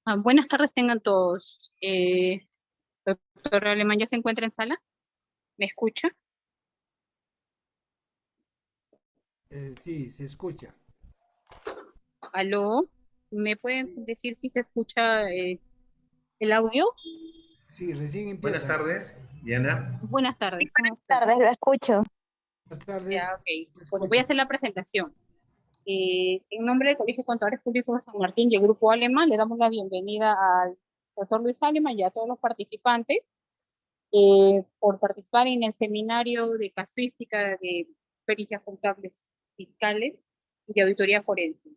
Buenas tardes tengan todos. Doctor Alemán, ¿ya se encuentra en sala? ¿Me escucha? Sí, se escucha. ¿Aló? ¿Me pueden Sí, decir si se escucha el audio? sí, recién Buenas empieza. tardes, Diana. Buenas tardes, ¿cómo Buenas están? tardes, lo escucho. Buenas Ya, tardes, ok. se Bueno, voy a escucha. hacer la presentación. En nombre del Colegio de Contadores Públicos de San Martín y el Grupo Alemán, le damos la bienvenida al doctor Luis Alemán y a todos los participantes por participar en el seminario de casuística de pericias contables fiscales y de auditoría forense.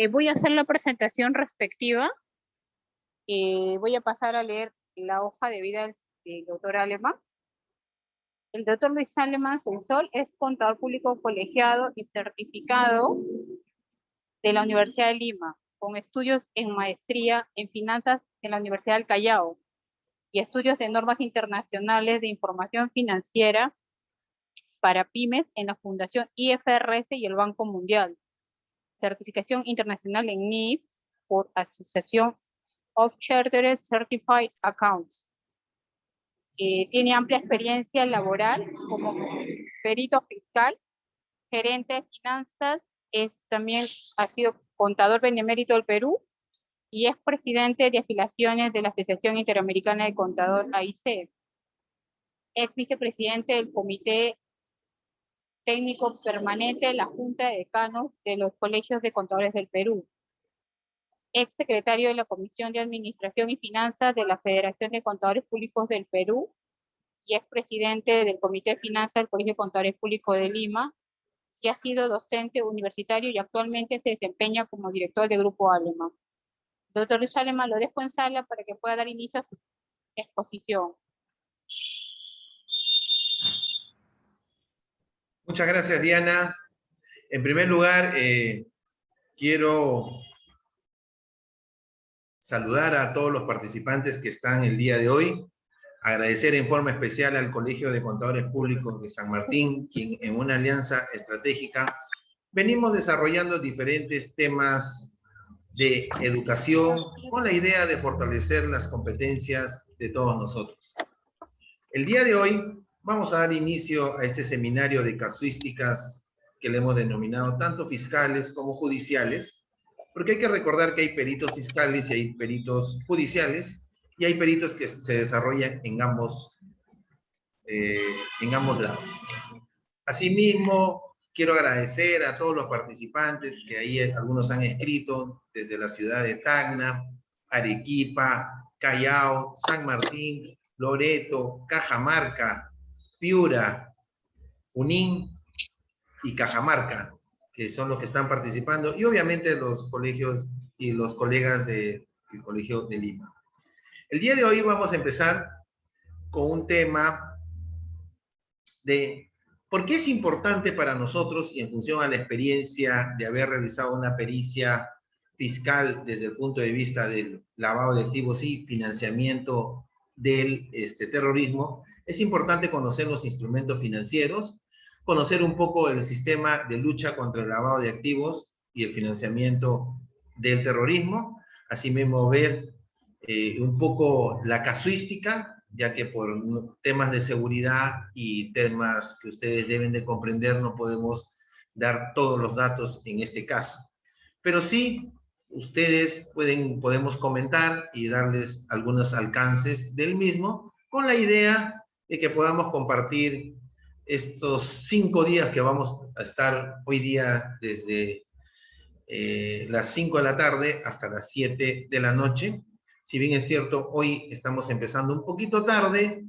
Voy a hacer la presentación respectiva. Voy a pasar a leer la hoja de vida del doctor Alemán. El doctor Luis Alemán Sensol es contador público colegiado y certificado de la Universidad de Lima, con estudios en maestría en finanzas en la Universidad del Callao y estudios de normas internacionales de información financiera para pymes en la Fundación IFRS y el Banco Mundial. Certificación internacional en NIF por Asociación of Chartered Certified Accounts. Tiene amplia experiencia laboral como perito fiscal, gerente de finanzas, también ha sido contador benemérito del Perú y es presidente de afiliaciones de la Asociación Interamericana de Contador AIC. Es vicepresidente del Comité Técnico Permanente de la Junta de Decanos de los Colegios de Contadores del Perú. Ex secretario de la Comisión de Administración y Finanzas de la Federación de Contadores Públicos del Perú y es presidente del Comité de Finanzas del Colegio de Contadores Públicos de Lima y ha sido docente universitario y actualmente se desempeña como director del Grupo Alemán. Doctor Luis Alemán, lo dejo en sala para que pueda dar inicio a su exposición. Muchas gracias, Diana. En primer lugar, quiero saludar a todos los participantes que están el día de hoy. Agradecer en forma especial al Colegio de Contadores Públicos de San Martín, quien en una alianza estratégica venimos desarrollando diferentes temas de educación con la idea de fortalecer las competencias de todos nosotros. El día de hoy vamos a dar inicio a este seminario de casuísticas que le hemos denominado tanto fiscales como judiciales, porque hay que recordar que hay peritos fiscales y hay peritos judiciales, y hay peritos que se desarrollan en ambos lados. Asimismo, quiero agradecer a todos los participantes que ahí algunos han escrito desde la ciudad de Tacna, Arequipa, Callao, San Martín, Loreto, Cajamarca, Piura, Junín y Cajamarca, que son los que están participando, y obviamente los colegios y los colegas del Colegio de Lima. El día de hoy vamos a empezar con un tema de por qué es importante para nosotros, y en función a la experiencia de haber realizado una pericia fiscal desde el punto de vista del lavado de activos y financiamiento del terrorismo, es importante conocer los instrumentos financieros, conocer un poco el sistema de lucha contra el lavado de activos y el financiamiento del terrorismo, asimismo ver un poco la casuística, ya que por temas de seguridad y temas que ustedes deben de comprender no podemos dar todos los datos en este caso. Pero sí, ustedes podemos comentar y darles algunos alcances del mismo con la idea de que podamos compartir estos 5 días que vamos a estar hoy día desde las 5 de la tarde hasta las 7 de la noche. Si bien es cierto, hoy estamos empezando un poquito tarde,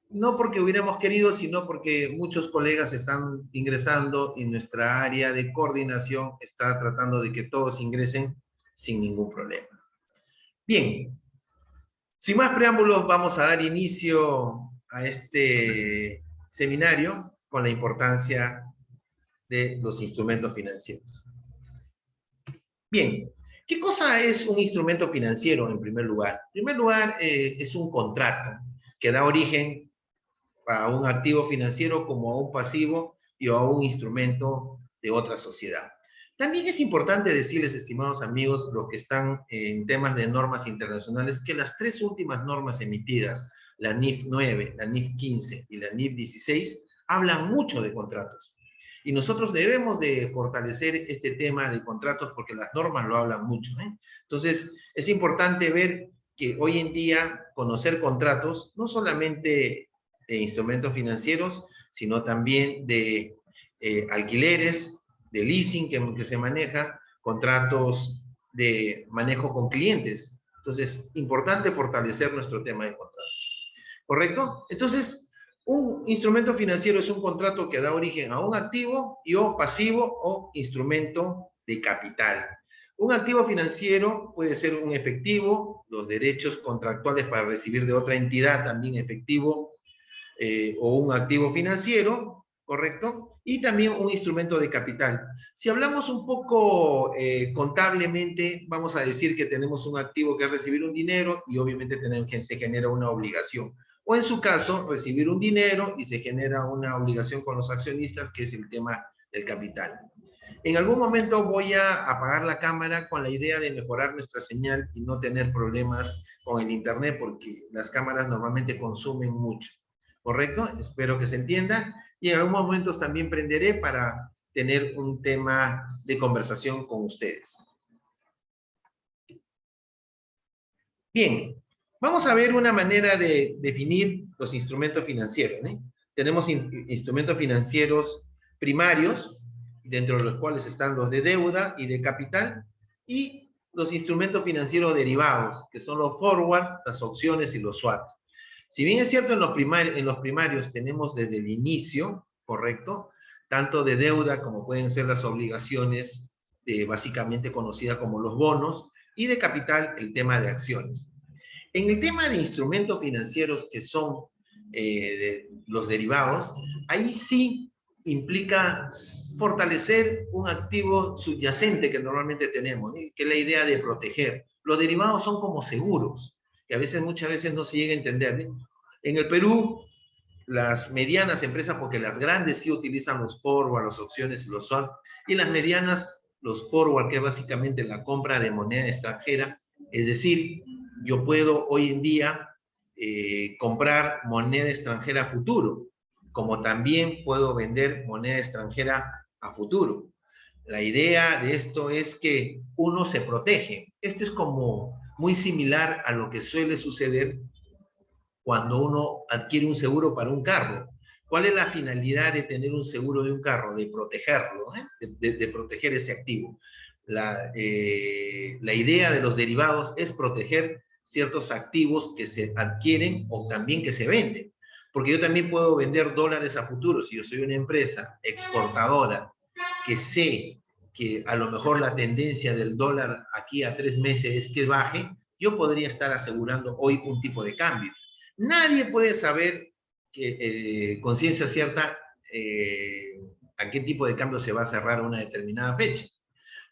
no porque hubiéramos querido, sino porque muchos colegas están ingresando y nuestra área de coordinación está tratando de que todos ingresen sin ningún problema. Bien, sin más preámbulos, vamos a dar inicio a este seminario con la importancia de los instrumentos financieros. Bien, ¿qué cosa es un instrumento financiero en primer lugar? En primer lugar, es un contrato que da origen a un activo financiero como a un pasivo y a un instrumento de otra sociedad. También es importante decirles, estimados amigos, los que están en temas de normas internacionales, que las 3 últimas normas emitidas, la NIF 9, la NIF 15 y la NIF 16, hablan mucho de contratos. Y nosotros debemos de fortalecer este tema de contratos porque las normas lo hablan mucho, ¿eh? Entonces, es importante ver que hoy en día conocer contratos, no solamente de instrumentos financieros, sino también de alquileres, de leasing que se maneja, contratos de manejo con clientes. Entonces, importante fortalecer nuestro tema de contratos. ¿Correcto? Entonces, un instrumento financiero es un contrato que da origen a un activo y o pasivo o instrumento de capital. Un activo financiero puede ser un efectivo, los derechos contractuales para recibir de otra entidad también efectivo, o un activo financiero, ¿correcto? Y también un instrumento de capital. Si hablamos un poco contablemente, vamos a decir que tenemos un activo que es recibir un dinero y obviamente tenemos que se genera una obligación. O en su caso, recibir un dinero y se genera una obligación con los accionistas, que es el tema del capital. En algún momento voy a apagar la cámara con la idea de mejorar nuestra señal y no tener problemas con el internet, porque las cámaras normalmente consumen mucho. ¿Correcto? Espero que se entienda. Y en algunos momentos también prenderé para tener un tema de conversación con ustedes. Bien, vamos a ver una manera de definir los instrumentos financieros, ¿eh? Tenemos instrumentos financieros primarios, dentro de los cuales están los de deuda y de capital, y los instrumentos financieros derivados, que son los forwards, las opciones y los swaps. Si bien es cierto, en los primarios tenemos desde el inicio, ¿correcto? Tanto de deuda como pueden ser las obligaciones, básicamente conocidas como los bonos, y de capital el tema de acciones. En el tema de instrumentos financieros que son los derivados, ahí sí implica fortalecer un activo subyacente que normalmente tenemos, ¿eh? Que es la idea de proteger. Los derivados son como seguros, que a veces, muchas veces no se llega a entender, ¿eh? En el Perú, las medianas empresas, porque las grandes sí utilizan los forward, las opciones y los swap, y las medianas, los forward, que es básicamente la compra de moneda extranjera, es decir, yo puedo hoy en día comprar moneda extranjera a futuro, como también puedo vender moneda extranjera a futuro. La idea de esto es que uno se protege. Esto es como muy similar a lo que suele suceder cuando uno adquiere un seguro para un carro. ¿Cuál es la finalidad de tener un seguro de un carro? De protegerlo, ¿eh? de proteger ese activo. La idea de los derivados es proteger ciertos activos que se adquieren o también que se venden. Porque yo también puedo vender dólares a futuro. Si yo soy una empresa exportadora que sé que a lo mejor la tendencia del dólar aquí a 3 meses es que baje, yo podría estar asegurando hoy un tipo de cambio. Nadie puede saber con ciencia cierta a qué tipo de cambio se va a cerrar a una determinada fecha.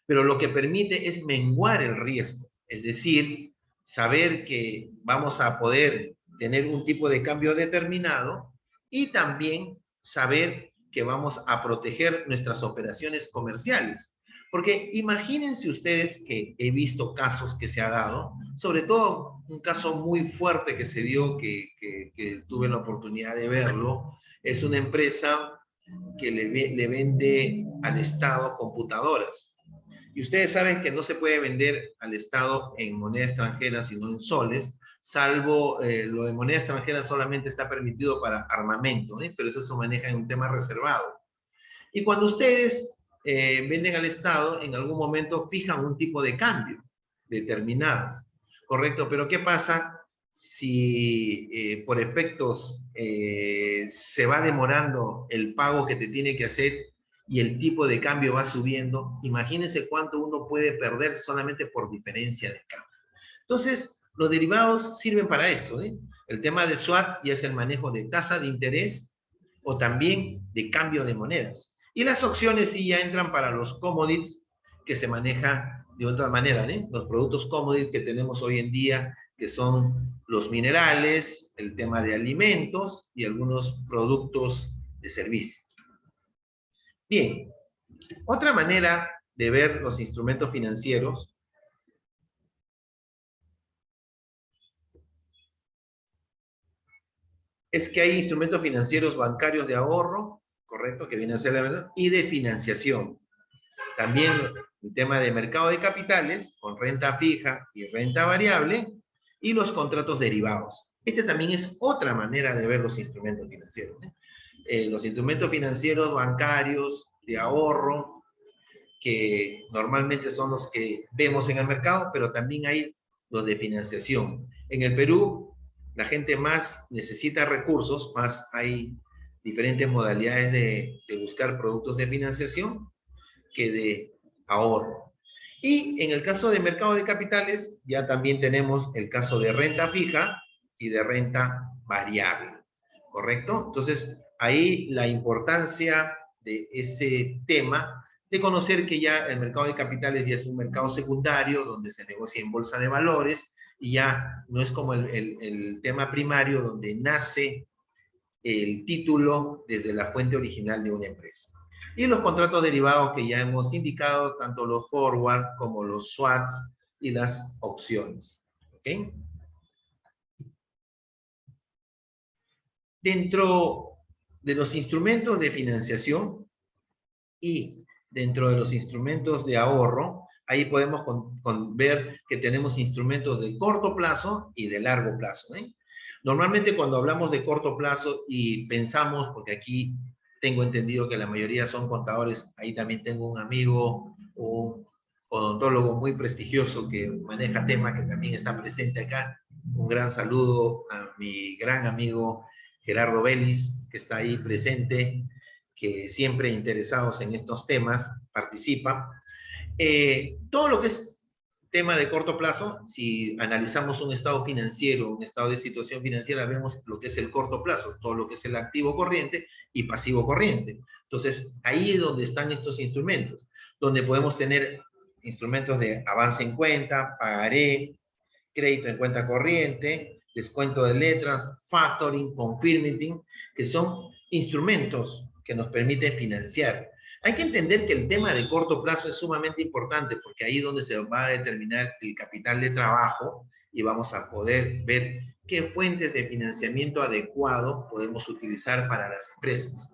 Pero lo que permite es menguar el riesgo, es decir, saber que vamos a poder tener un tipo de cambio determinado y también saber que vamos a proteger nuestras operaciones comerciales. Porque imagínense ustedes que he visto casos que se ha dado, sobre todo un caso muy fuerte que se dio, que tuve la oportunidad de verlo, es una empresa que le vende al Estado computadoras. Y ustedes saben que no se puede vender al Estado en moneda extranjera, sino en soles, salvo lo de moneda extranjera solamente está permitido para armamento, ¿eh? Pero eso se maneja en un tema reservado. Y cuando ustedes venden al Estado, en algún momento fijan un tipo de cambio determinado, ¿correcto? Pero ¿qué pasa si por efectos se va demorando el pago que te tiene que hacer y el tipo de cambio va subiendo? Imagínense cuánto uno puede perder solamente por diferencia de cambio. Entonces, los derivados sirven para esto, ¿eh? El tema de swap ya es el manejo de tasa de interés o también de cambio de monedas. Y las opciones sí ya entran para los commodities, que se maneja de otra manera, ¿eh? Los productos commodities que tenemos hoy en día, que son los minerales, el tema de alimentos y algunos productos de servicios. Bien, otra manera de ver los instrumentos financieros es que hay instrumentos financieros bancarios de ahorro, correcto, que viene a ser la verdad, y de financiación. También el tema de mercado de capitales, con renta fija y renta variable, y los contratos derivados. Esta también es otra manera de ver los instrumentos financieros, ¿eh? Los instrumentos financieros bancarios de ahorro, que normalmente son los que vemos en el mercado, pero también hay los de financiación. En el Perú, la gente más necesita recursos, más hay diferentes modalidades de buscar productos de financiación que de ahorro. Y en el caso de mercado de capitales, ya también tenemos el caso de renta fija y de renta variable, ¿correcto? Entonces, ahí la importancia de ese tema, de conocer que ya el mercado de capitales ya es un mercado secundario, donde se negocia en bolsa de valores, y ya no es como el tema primario, donde nace el título desde la fuente original de una empresa. Y los contratos derivados que ya hemos indicado, tanto los forward como los swaps y las opciones. ¿Okay? Dentro de los instrumentos de financiación y dentro de los instrumentos de ahorro, ahí podemos ver que tenemos instrumentos de corto plazo y de largo plazo, ¿eh? Normalmente cuando hablamos de corto plazo y pensamos, porque aquí tengo entendido que la mayoría son contadores, ahí también tengo un amigo, un odontólogo muy prestigioso que maneja temas, que también está presente acá. Un gran saludo a mi gran amigo Gerardo Vélez, que está ahí presente, que siempre interesados en estos temas participa. Todo lo que es tema de corto plazo, si analizamos un estado financiero, un estado de situación financiera, vemos lo que es el corto plazo, todo lo que es el activo corriente y pasivo corriente. Entonces, ahí es donde están estos instrumentos, donde podemos tener instrumentos de avance en cuenta, pagaré, crédito en cuenta corriente, descuento de letras, factoring, confirming, que son instrumentos que nos permiten financiar. Hay que entender que el tema de corto plazo es sumamente importante porque ahí es donde se va a determinar el capital de trabajo y vamos a poder ver qué fuentes de financiamiento adecuado podemos utilizar para las empresas,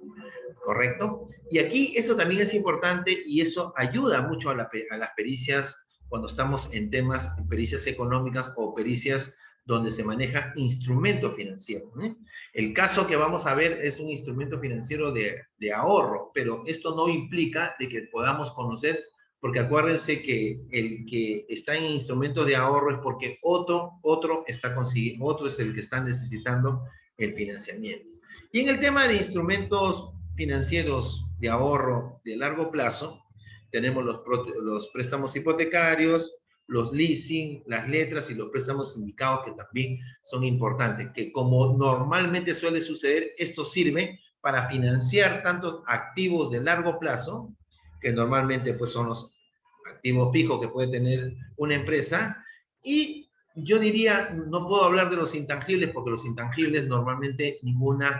¿correcto? Y aquí eso también es importante y eso ayuda mucho a las pericias cuando estamos en temas, en pericias económicas o pericias donde se maneja instrumento financiero, ¿eh? El caso que vamos a ver es un instrumento financiero de ahorro, pero esto no implica de que podamos conocer, porque acuérdense que el que está en instrumentos de ahorro es porque otro está consiguiendo, otro es el que está necesitando el financiamiento. Y en el tema de instrumentos financieros de ahorro de largo plazo, tenemos los préstamos hipotecarios, los leasing, las letras y los préstamos sindicados, que también son importantes, que como normalmente suele suceder, esto sirve para financiar tantos activos de largo plazo, que normalmente pues son los activos fijos que puede tener una empresa, y yo diría, no puedo hablar de los intangibles, porque los intangibles normalmente ninguna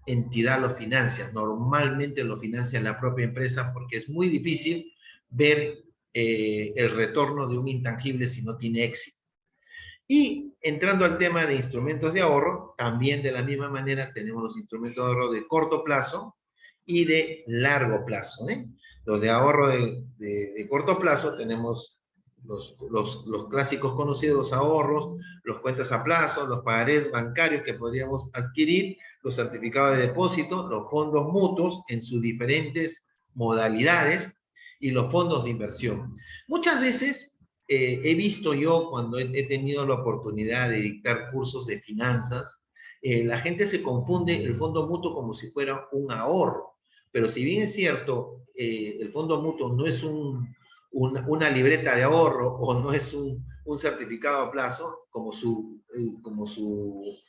entidad los financia, normalmente lo financia la propia empresa, porque es muy difícil ver el retorno de un intangible si no tiene éxito. Y entrando al tema de instrumentos de ahorro, también de la misma manera tenemos los instrumentos de ahorro de corto plazo y de largo plazo, ¿eh? Los de ahorro de corto plazo tenemos los clásicos conocidos ahorros, los cuentas a plazo, los pagarés bancarios que podríamos adquirir, los certificados de depósito, los fondos mutuos en sus diferentes modalidades, y los fondos de inversión. Muchas veces he visto yo, cuando he tenido la oportunidad de dictar cursos de finanzas, la gente se confunde el fondo mutuo como si fuera un ahorro. Pero si bien es cierto, el fondo mutuo no es una libreta de ahorro o no es un certificado a plazo, como su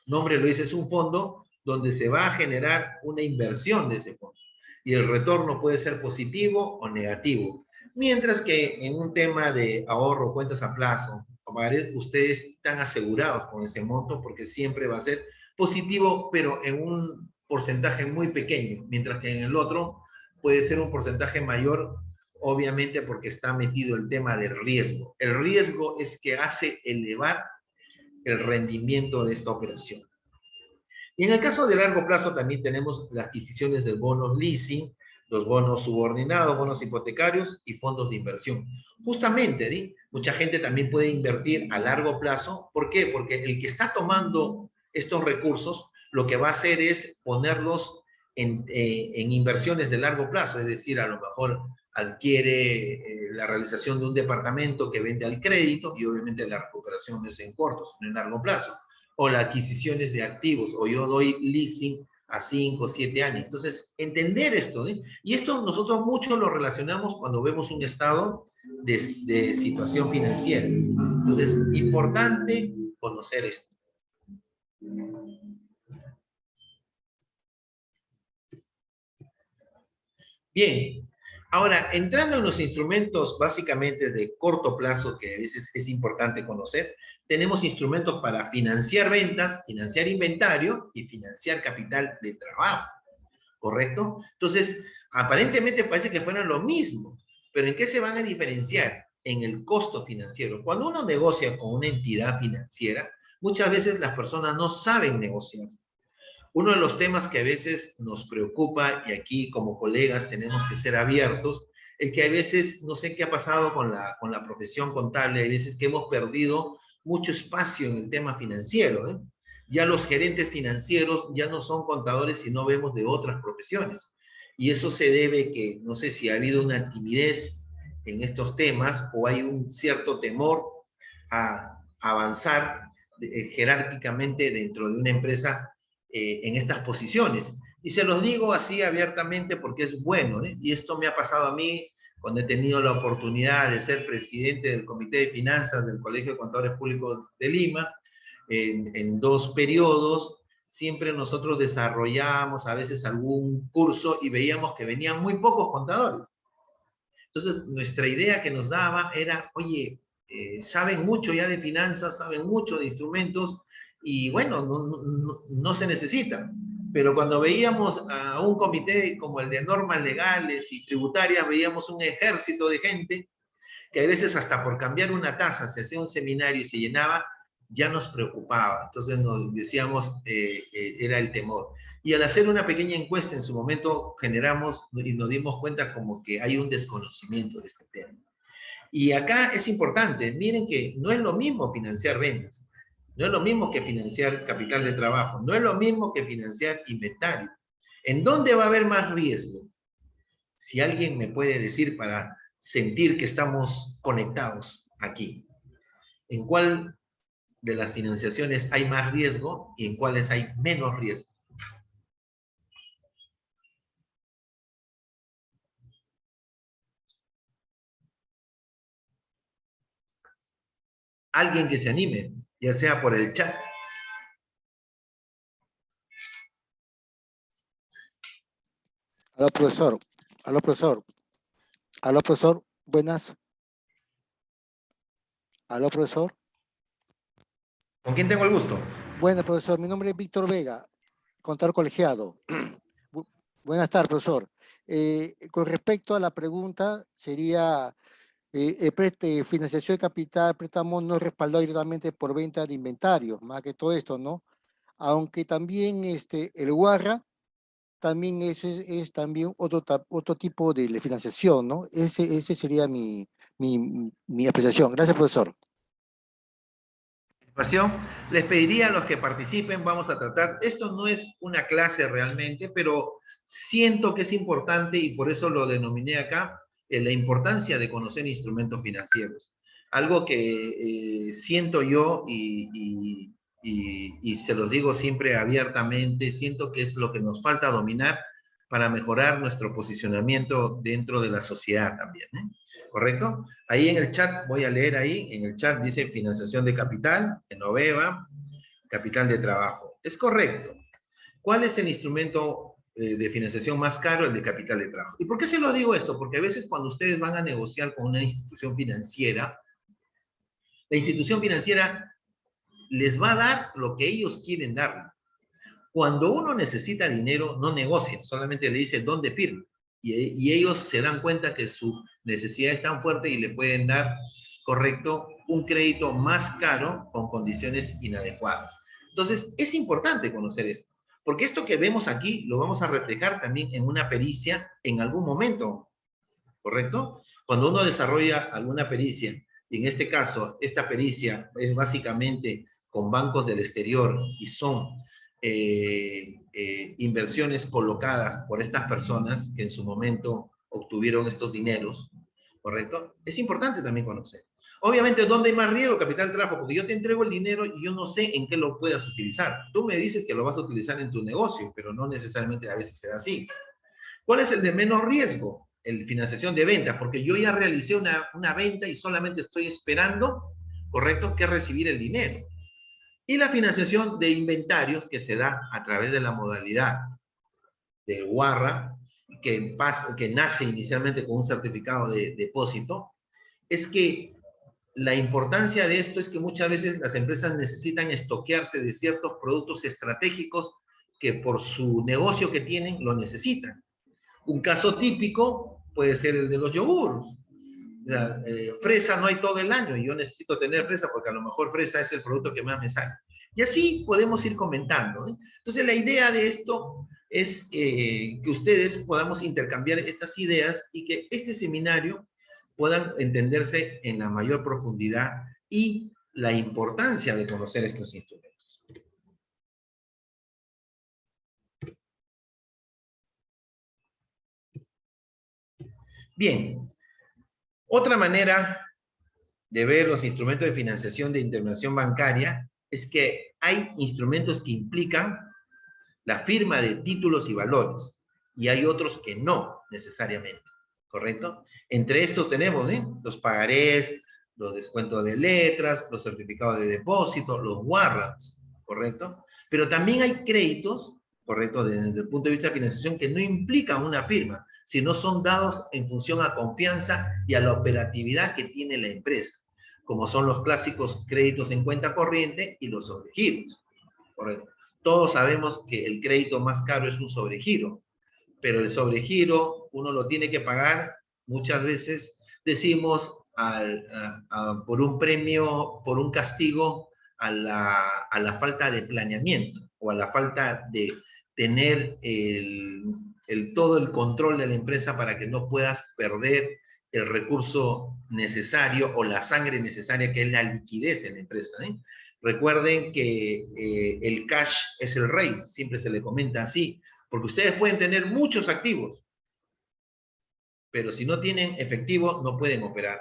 nombre lo dice, es un fondo donde se va a generar una inversión de ese fondo. Y el retorno puede ser positivo o negativo. Mientras que en un tema de ahorro, cuentas a plazo, ustedes están asegurados con ese monto porque siempre va a ser positivo, pero en un porcentaje muy pequeño, mientras que en el otro puede ser un porcentaje mayor obviamente porque está metido el tema del riesgo. El riesgo es que hace elevar el rendimiento de esta operación. Y en el caso de largo plazo también tenemos las adquisiciones de bonos leasing, los bonos subordinados, bonos hipotecarios y fondos de inversión. Justamente, ¿sí? Mucha gente también puede invertir a largo plazo. ¿Por qué? Porque el que está tomando estos recursos, lo que va a hacer es ponerlos en inversiones de largo plazo, es decir, a lo mejor adquiere la realización de un departamento que vende al crédito y obviamente la recuperación es en corto, sino en largo plazo. O las adquisiciones de activos, o yo doy leasing a 5 o 7 años. Entonces, entender esto, ¿eh? Y esto nosotros mucho lo relacionamos cuando vemos un estado de situación financiera. Entonces, importante conocer esto. Bien, ahora, entrando en los instrumentos básicamente de corto plazo, que a veces es importante conocer, tenemos instrumentos para financiar ventas, financiar inventario y financiar capital de trabajo, ¿correcto? Entonces, aparentemente parece que fueran lo mismo, pero ¿en qué se van a diferenciar? En el costo financiero. Cuando uno negocia con una entidad financiera, muchas veces las personas no saben negociar. Uno de los temas que a veces nos preocupa, y aquí como colegas tenemos que ser abiertos, es que a veces, no sé qué ha pasado con la profesión contable, hay veces que hemos perdido mucho espacio en el tema financiero, ¿eh? Ya los gerentes financieros ya no son contadores, sino vemos de otras profesiones. Y eso se debe que, no sé si ha habido una timidez en estos temas o hay un cierto temor a avanzar jerárquicamente dentro de una empresa en estas posiciones. Y se los digo así abiertamente porque es bueno, ¿eh? Y esto me ha pasado a mí cuando he tenido la oportunidad de ser presidente del Comité de Finanzas del Colegio de Contadores Públicos de Lima, en 2 periodos. Siempre nosotros desarrollábamos a veces algún curso y veíamos que venían muy pocos contadores. Entonces, nuestra idea que nos daba era, oye, saben mucho ya de finanzas, saben mucho de instrumentos, y bueno, no se necesita. Pero cuando veíamos a un comité como el de normas legales y tributarias, veíamos un ejército de gente que a veces hasta por cambiar una tasa se hacía un seminario y se llenaba, ya nos preocupaba. Entonces nos decíamos, era el temor. Y al hacer una pequeña encuesta en su momento generamos y nos dimos cuenta como que hay un desconocimiento de este tema. Y acá es importante, miren que no es lo mismo financiar ventas, no es lo mismo que financiar capital de trabajo, no es lo mismo que financiar inventario. ¿En dónde va a haber más riesgo? Si alguien me puede decir para sentir que estamos conectados aquí, ¿en cuál de las financiaciones hay más riesgo y en cuáles hay menos riesgo? Alguien que se anime, ya sea por el chat. Aló, profesor. Aló, profesor. Aló, profesor. Buenas. Aló, profesor. ¿Con quién tengo el gusto? Buenas, profesor. Mi nombre es Víctor Vega, contador colegiado. Buenas tardes, profesor. Con respecto a la pregunta, sería financiación de capital, préstamo no respaldado directamente por venta de inventario, más que todo esto, ¿no? Aunque también el Guarra también es también otro tipo de financiación, ¿no? Ese sería mi apreciación. Gracias, profesor. Les pediría a los que participen, vamos a tratar, esto no es una clase realmente, pero siento que es importante y por eso lo denominé acá, la importancia de conocer instrumentos financieros. Algo que siento yo y se los digo siempre abiertamente, siento que es lo que nos falta dominar para mejorar nuestro posicionamiento dentro de la sociedad también, ¿eh? ¿Correcto? Ahí en el chat, voy a leer ahí, en el chat dice financiación de capital, Genoveva, capital de trabajo. Es correcto. ¿Cuál es el instrumento de financiación más caro? El de capital de trabajo. ¿Y por qué se lo digo esto? Porque a veces cuando ustedes van a negociar con una institución financiera, la institución financiera les va a dar lo que ellos quieren darle. Cuando uno necesita dinero, no negocia, solamente le dice dónde firma. y ellos se dan cuenta que su necesidad es tan fuerte y le pueden dar, correcto, un crédito más caro con condiciones inadecuadas. Entonces, es importante conocer esto, porque esto que vemos aquí lo vamos a reflejar también en una pericia en algún momento, ¿correcto? Cuando uno desarrolla alguna pericia, y en este caso, esta pericia es básicamente con bancos del exterior y son inversiones colocadas por estas personas que en su momento obtuvieron estos dineros, ¿correcto? Es importante también conocer. Obviamente, ¿dónde hay más riesgo? Capital de trabajo, porque yo te entrego el dinero y yo no sé en qué lo puedas utilizar. Tú me dices que lo vas a utilizar en tu negocio, pero no necesariamente a veces se da así. ¿Cuál es el de menos riesgo? El financiación de ventas, porque yo ya realicé una venta y solamente estoy esperando, ¿correcto?, que recibir el dinero. Y la financiación de inventarios, que se da a través de la modalidad del WARRA, que nace inicialmente con un certificado de depósito, es que la importancia de esto es que muchas veces las empresas necesitan estoquearse de ciertos productos estratégicos que por su negocio que tienen lo necesitan. Un caso típico puede ser el de los yogures. O sea, fresa no hay todo el año y yo necesito tener fresa porque a lo mejor fresa es el producto que más me sale. Y así podemos ir comentando, ¿eh? Entonces la idea de esto es que ustedes podamos intercambiar estas ideas y que este seminario puedan entenderse en la mayor profundidad y la importancia de conocer estos instrumentos. Bien, otra manera de ver los instrumentos de financiación de intervención bancaria es que hay instrumentos que implican la firma de títulos y valores y hay otros que no necesariamente, ¿correcto? Entre estos tenemos los pagarés, los descuentos de letras, los certificados de depósito, los warrants, ¿correcto? Pero también hay créditos, ¿correcto?, desde el punto de vista de financiación que no implican una firma, sino son dados en función a confianza y a la operatividad que tiene la empresa, como son los clásicos créditos en cuenta corriente y los sobregiros, ¿correcto? Todos sabemos que el crédito más caro es un sobregiro, pero el sobregiro uno lo tiene que pagar, muchas veces decimos, por un premio, por un castigo a la falta de planeamiento o a la falta de tener todo el control de la empresa para que no puedas perder el recurso necesario o la sangre necesaria que es la liquidez en la empresa, ¿eh? Recuerden que el cash es el rey, siempre se le comenta así, porque ustedes pueden tener muchos activos, pero si no tienen efectivo no pueden operar.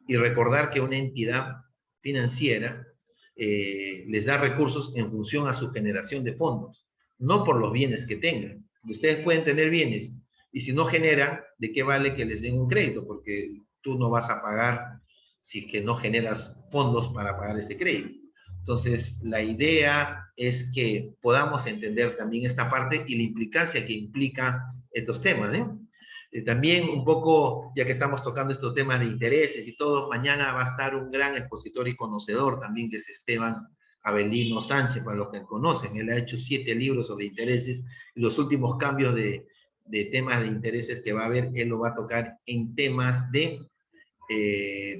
Y recordar que una entidad financiera les da recursos en función a su generación de fondos, no por los bienes que tengan. Ustedes pueden tener bienes y si no generan, ¿de qué vale que les den un crédito? Porque tú no vas a pagar si que no generas fondos para pagar ese crédito. Entonces, la idea es que podamos entender también esta parte y la implicancia que implica estos temas, ¿eh? También un poco, ya que estamos tocando estos temas de intereses y todo, mañana va a estar un gran expositor y conocedor también, que es Esteban Avelino Sánchez, para los que conocen. Él ha hecho 7 libros sobre intereses y los últimos cambios de temas de intereses que va a haber, él lo va a tocar en temas de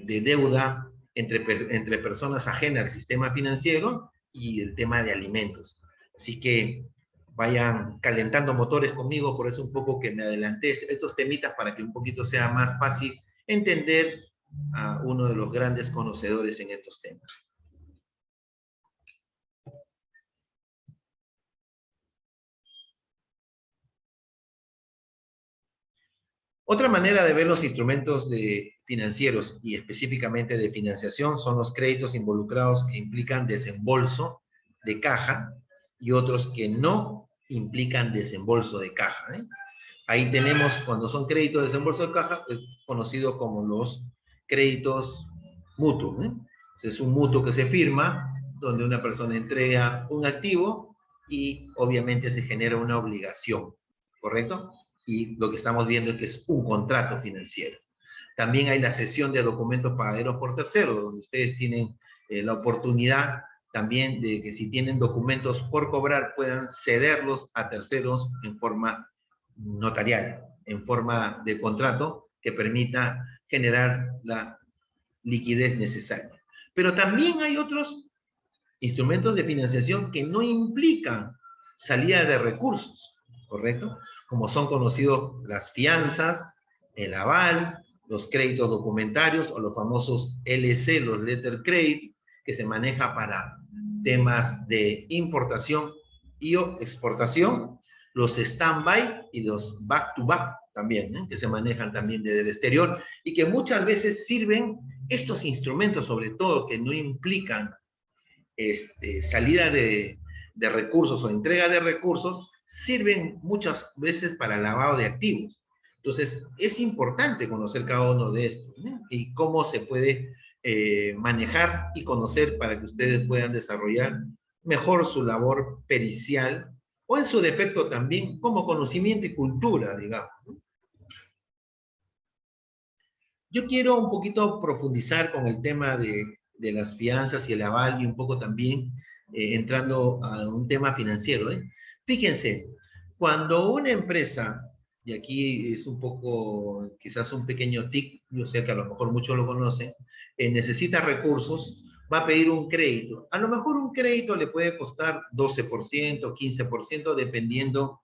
deuda entre personas ajenas al sistema financiero y el tema de alimentos. Así que vayan calentando motores conmigo, por eso un poco que me adelanté estos temitas para que un poquito sea más fácil entender a uno de los grandes conocedores en estos temas. Otra manera de ver los instrumentos financieros y específicamente de financiación son los créditos involucrados que implican desembolso de caja y otros que no implican desembolso de caja, ¿eh? Ahí tenemos, cuando son créditos de desembolso de caja, es conocido como los créditos mutuos, ¿eh? Es un mutuo que se firma, donde una persona entrega un activo y obviamente se genera una obligación, ¿correcto? Y lo que estamos viendo es que es un contrato financiero. También hay la cesión de documentos pagaderos por terceros, donde ustedes tienen la oportunidad también de que si tienen documentos por cobrar puedan cederlos a terceros en forma notarial. en forma de contrato que permita generar la liquidez necesaria. Pero también hay otros instrumentos de financiación que no implican salida de recursos, ¿correcto? Como son conocidos las fianzas, el aval, los créditos documentarios o los famosos LC, los letter credits, que se maneja para temas de importación y o exportación, los stand-by y los back-to-back también, ¿eh? Que se manejan también desde el exterior y que muchas veces sirven estos instrumentos, sobre todo que no implican salida de recursos o entrega de recursos, sirven muchas veces para lavado de activos. Entonces, es importante conocer cada uno de estos, ¿no? Y cómo se puede manejar y conocer para que ustedes puedan desarrollar mejor su labor pericial o en su defecto también como conocimiento y cultura, digamos, ¿no? Yo quiero un poquito profundizar con el tema de las fianzas y el aval y un poco también entrando a un tema financiero, ¿eh? Fíjense, cuando una empresa, y aquí es un poco, quizás un pequeño tic, yo sé que a lo mejor muchos lo conocen, necesita recursos, va a pedir un crédito. A lo mejor un crédito le puede costar 12%, 15%, dependiendo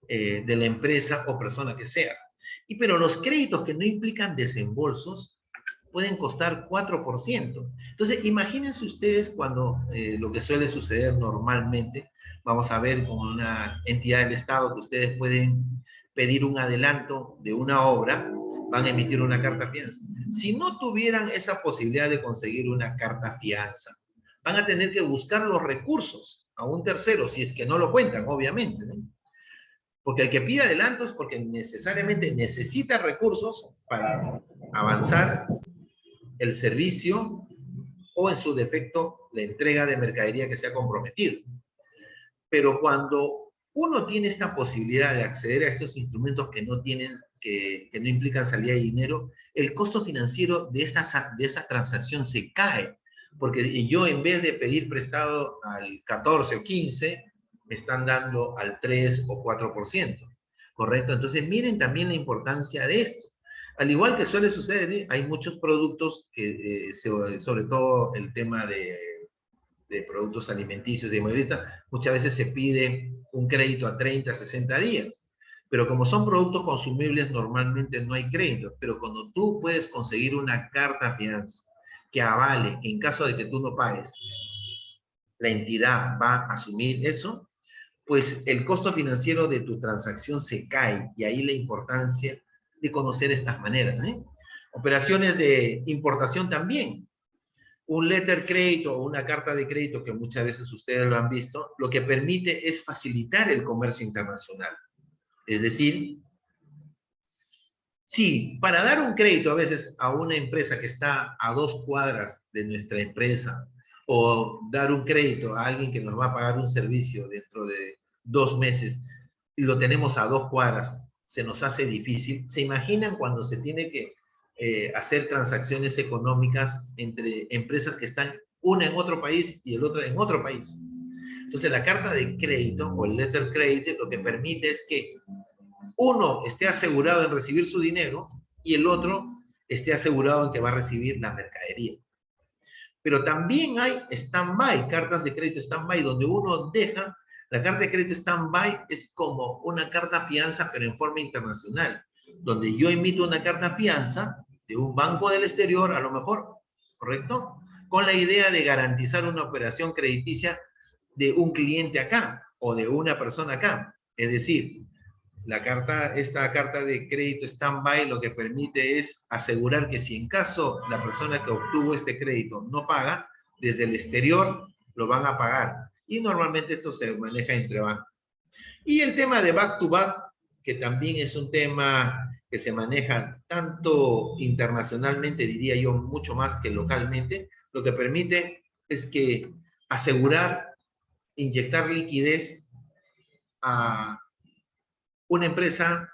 de la empresa o persona que sea. Pero los créditos que no implican desembolsos pueden costar 4%. Entonces, imagínense ustedes cuando lo que suele suceder normalmente, vamos a ver con una entidad del Estado que ustedes pueden pedir un adelanto de una obra, van a emitir una carta fianza. Si no tuvieran esa posibilidad de conseguir una carta fianza, van a tener que buscar los recursos a un tercero, si es que no lo cuentan, obviamente, ¿no? Porque el que pide adelanto es porque necesariamente necesita recursos para avanzar el servicio o en su defecto la entrega de mercadería que se ha comprometido. Pero cuando uno tiene esta posibilidad de acceder a estos instrumentos que no tienen, que no implican salida de dinero, el costo financiero de esa transacción se cae. Porque yo en vez de pedir prestado al 14 o 15, me están dando al 3 o 4%, ¿correcto? Entonces miren también la importancia de esto. Al igual que suele suceder, hay muchos productos que, sobre todo el tema de productos alimenticios de mayorista, muchas veces se pide un crédito a 30, 60 días. Pero como son productos consumibles, normalmente no hay crédito. Pero cuando tú puedes conseguir una carta fianza que avale que en caso de que tú no pagues, la entidad va a asumir eso, pues el costo financiero de tu transacción se cae. Y ahí la importancia de conocer estas maneras, ¿eh? Operaciones de importación también. Un letter crédito o una carta de crédito, que muchas veces ustedes lo han visto, lo que permite es facilitar el comercio internacional. Es decir, sí, para dar un crédito a veces a una empresa que está a 2 cuadras de nuestra empresa, o dar un crédito a alguien que nos va a pagar un servicio dentro de 2 meses, y lo tenemos a 2 cuadras, se nos hace difícil. ¿Se imaginan cuando se tiene que hacer transacciones económicas entre empresas que están una en otro país y el otro en otro país? Entonces la carta de crédito o el letter credit lo que permite es que uno esté asegurado en recibir su dinero y el otro esté asegurado en que va a recibir la mercadería. Pero también hay stand-by, cartas de crédito stand-by, donde uno deja, la carta de crédito stand-by es como una carta fianza, pero en forma internacional, donde yo emito una carta fianza de un banco del exterior, a lo mejor, ¿correcto? Con la idea de garantizar una operación crediticia de un cliente acá, o de una persona acá. Es decir, esta carta de crédito stand-by lo que permite es asegurar que si en caso la persona que obtuvo este crédito no paga, desde el exterior lo van a pagar. Y normalmente esto se maneja entre bancos. Y el tema de back-to-back, que también es un tema que se maneja tanto internacionalmente, diría yo, mucho más que localmente, lo que permite es que asegurar, inyectar liquidez a una empresa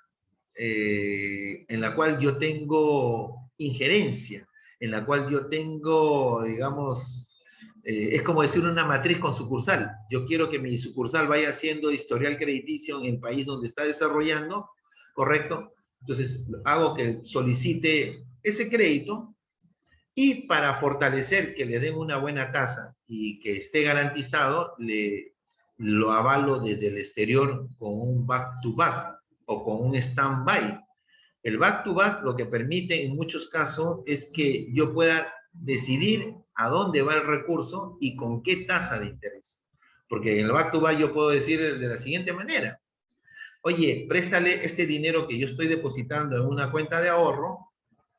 en la cual yo tengo injerencia, en la cual yo tengo, digamos, es como decir una matriz con sucursal. Yo quiero que mi sucursal vaya haciendo historial crediticio en el país donde está desarrollando, ¿correcto? Entonces, hago que solicite ese crédito y para fortalecer que le den una buena tasa y que esté garantizado, lo avalo desde el exterior con un back-to-back o con un stand-by. El back-to-back lo que permite en muchos casos es que yo pueda decidir a dónde va el recurso y con qué tasa de interés. Porque en el back-to-back yo puedo decir de la siguiente manera: oye, préstale este dinero que yo estoy depositando en una cuenta de ahorro,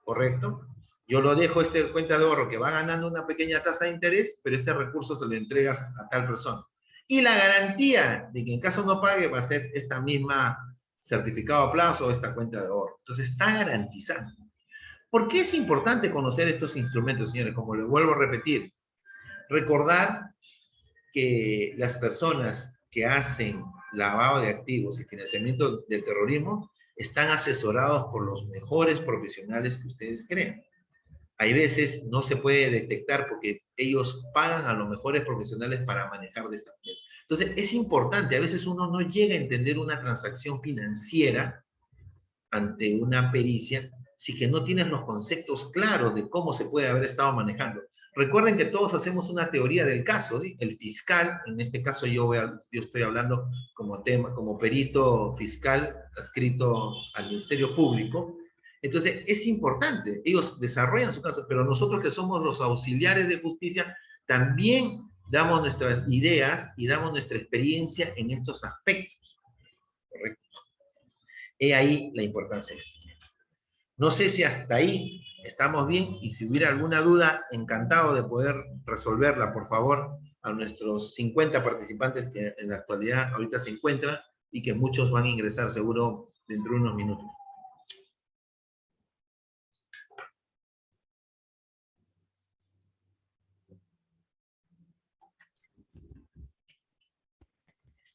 ¿correcto? Yo lo dejo, esta cuenta de ahorro que va ganando una pequeña tasa de interés, pero este recurso se lo entregas a tal persona. Y la garantía de que en caso no pague va a ser esta misma certificado a plazo o esta cuenta de ahorro. Entonces está garantizado. ¿Por qué es importante conocer estos instrumentos, señores? Como les vuelvo a repetir, recordar que las personas que hacen lavado de activos y financiamiento del terrorismo están asesorados por los mejores profesionales que ustedes crean. Hay veces no se puede detectar porque ellos pagan a los mejores profesionales para manejar de esta manera. Entonces, es importante, a veces uno no llega a entender una transacción financiera ante una pericia si que no tienes los conceptos claros de cómo se puede haber estado manejando. Recuerden que todos hacemos una teoría del caso, ¿sí? El fiscal, en este caso yo estoy hablando como perito fiscal adscrito al Ministerio Público. Entonces, es importante, ellos desarrollan su caso, pero nosotros que somos los auxiliares de justicia, también damos nuestras ideas y damos nuestra experiencia en estos aspectos, ¿correcto? He ahí la importancia de esto. No sé si hasta ahí estamos bien, y si hubiera alguna duda, encantado de poder resolverla, por favor, a nuestros 50 participantes que en la actualidad ahorita se encuentran y que muchos van a ingresar seguro dentro de unos minutos.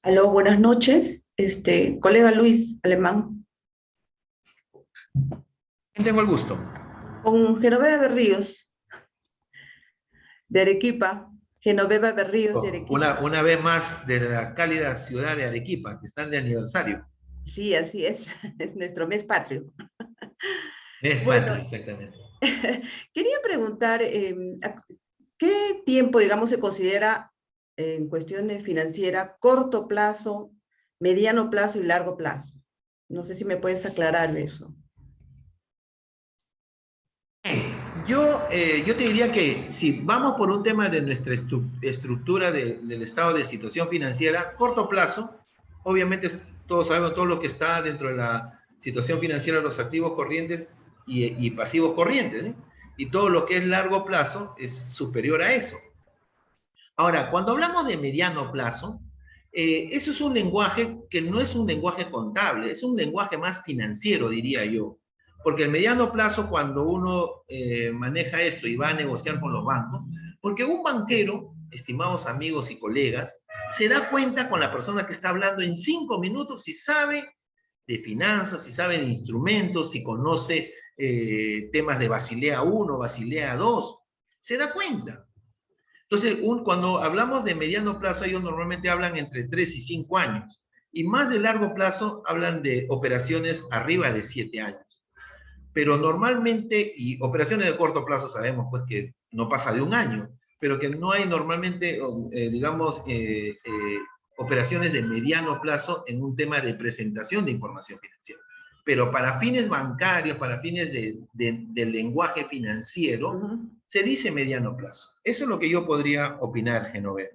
Aló, buenas noches. Colega Luis Alemán. Tengo el gusto. Con Genoveva Berríos, de Arequipa. Genoveva Berríos, de Arequipa. Una vez más, de la cálida ciudad de Arequipa, que están de aniversario. Sí, así es. Es nuestro mes patrio. Es Bueno, patrio, exactamente. quería preguntar, ¿qué tiempo, digamos, se considera en cuestiones financieras corto plazo, mediano plazo y largo plazo? No sé si me puedes aclarar eso. Yo te diría que si vamos por un tema de nuestra estructura del estado de situación financiera, corto plazo, obviamente todos sabemos todo lo que está dentro de la situación financiera, los activos corrientes y pasivos corrientes, ¿eh? Y todo lo que es largo plazo es superior a eso. Ahora, cuando hablamos de mediano plazo, eso es un lenguaje que no es un lenguaje contable, es un lenguaje más financiero, diría yo. Porque el mediano plazo, cuando uno maneja esto y va a negociar con los bancos, porque un banquero, estimados amigos y colegas, se da cuenta con la persona que está hablando en 5 minutos si sabe de finanzas, si sabe de instrumentos, si conoce temas de Basilea I, Basilea II, se da cuenta. Entonces, cuando hablamos de mediano plazo, ellos normalmente hablan entre 3 y 5 años. Y más de largo plazo, hablan de operaciones arriba de 7 años. Pero normalmente, y operaciones de corto plazo sabemos pues que no pasa de un año, pero que no hay normalmente, digamos, operaciones de mediano plazo en un tema de presentación de información financiera. Pero para fines bancarios, para fines del lenguaje financiero, se dice mediano plazo. Eso es lo que yo podría opinar, Genoveva.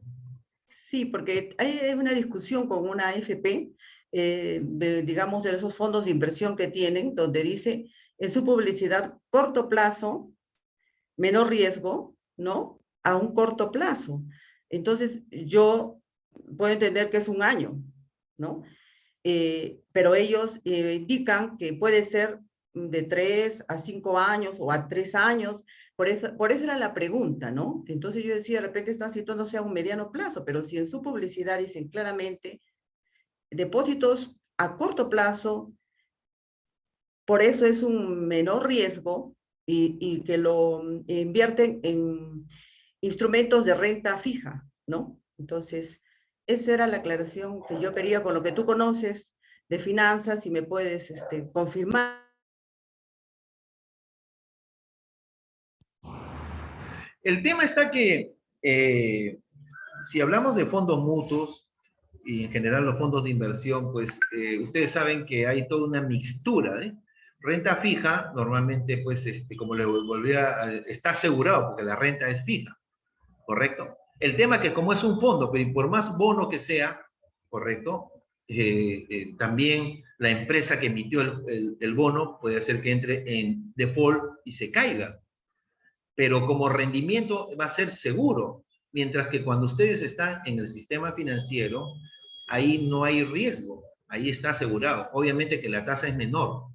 Sí, porque hay una discusión con una AFP, digamos, de esos fondos de inversión que tienen, donde dice en su publicidad corto plazo, menor riesgo, ¿no? A un corto plazo. Entonces, yo puedo entender que es un año, ¿no? Pero ellos indican que puede ser de 3 a 5 años o a 3 años, por eso era la pregunta, ¿no? Entonces yo decía, de repente están situándose a un mediano plazo, pero si en su publicidad dicen claramente depósitos a corto plazo, por eso es un menor riesgo y que lo invierten en instrumentos de renta fija, ¿no? Entonces, esa era la aclaración que yo quería con lo que tú conoces de Finanzas, si me puedes confirmar. El tema está que si hablamos de fondos mutuos y en general los fondos de inversión, pues ustedes saben que hay toda una mixtura, ¿eh? Renta fija, normalmente, pues, como le volví está asegurado porque la renta es fija, ¿correcto? El tema es que como es un fondo, pero por más bono que sea, ¿correcto? También la empresa que emitió el bono puede hacer que entre en default y se caiga. Pero como rendimiento va a ser seguro, mientras que cuando ustedes están en el sistema financiero, ahí no hay riesgo, ahí está asegurado. Obviamente que la tasa es menor,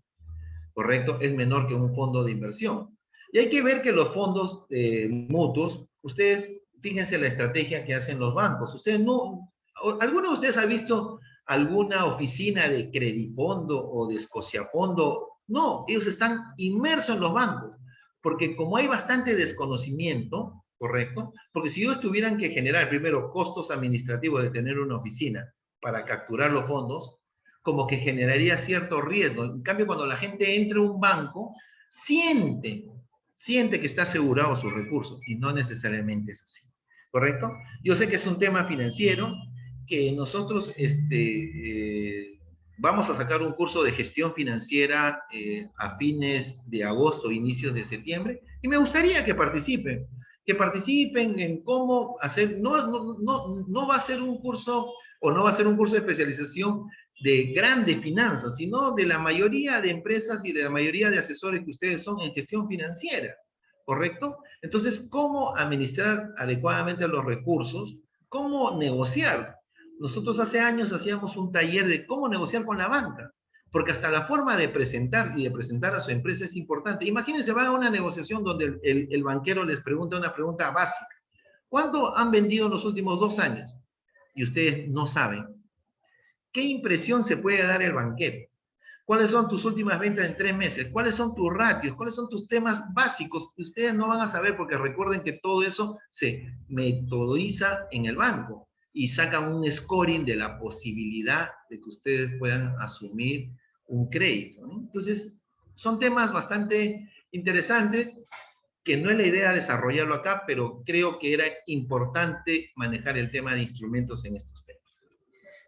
¿correcto? Es menor que un fondo de inversión. Y hay que ver que los fondos mutuos, ustedes, fíjense la estrategia que hacen los bancos. Ustedes no, ¿alguno de ustedes ha visto alguna oficina de Credifondo o de Escociafondo? No, ellos están inmersos en los bancos. Porque como hay bastante desconocimiento, ¿correcto? Porque si ellos tuvieran que generar primero costos administrativos de tener una oficina para capturar los fondos, como que generaría cierto riesgo. En cambio, cuando la gente entra a un banco, siente que está asegurado sus recursos y no necesariamente es así, ¿correcto? Yo sé que es un tema financiero que nosotros vamos a sacar un curso de gestión financiera a fines de agosto, inicios de septiembre, y me gustaría que participen en cómo hacer, no va a ser un curso, o no va a ser un curso de especialización de grandes finanzas, sino de la mayoría de empresas y de la mayoría de asesores que ustedes son en gestión financiera, ¿correcto? Entonces, ¿cómo administrar adecuadamente los recursos? ¿Cómo negociar? Nosotros hace años hacíamos un taller de cómo negociar con la banca, porque hasta la forma de presentar y de presentar a su empresa es importante. Imagínense, van a una negociación donde el banquero les pregunta una pregunta básica. ¿Cuánto han vendido en los últimos 2 años? Y ustedes no saben. ¿Qué impresión se puede dar el banquero? ¿Cuáles son tus últimas ventas en 3 meses? ¿Cuáles son tus ratios? ¿Cuáles son tus temas básicos? Ustedes no van a saber porque recuerden que todo eso se metodiza en el banco y sacan un scoring de la posibilidad de que ustedes puedan asumir un crédito, ¿no? Entonces, son temas bastante interesantes que no es la idea desarrollarlo acá, pero creo que era importante manejar el tema de instrumentos en estos temas.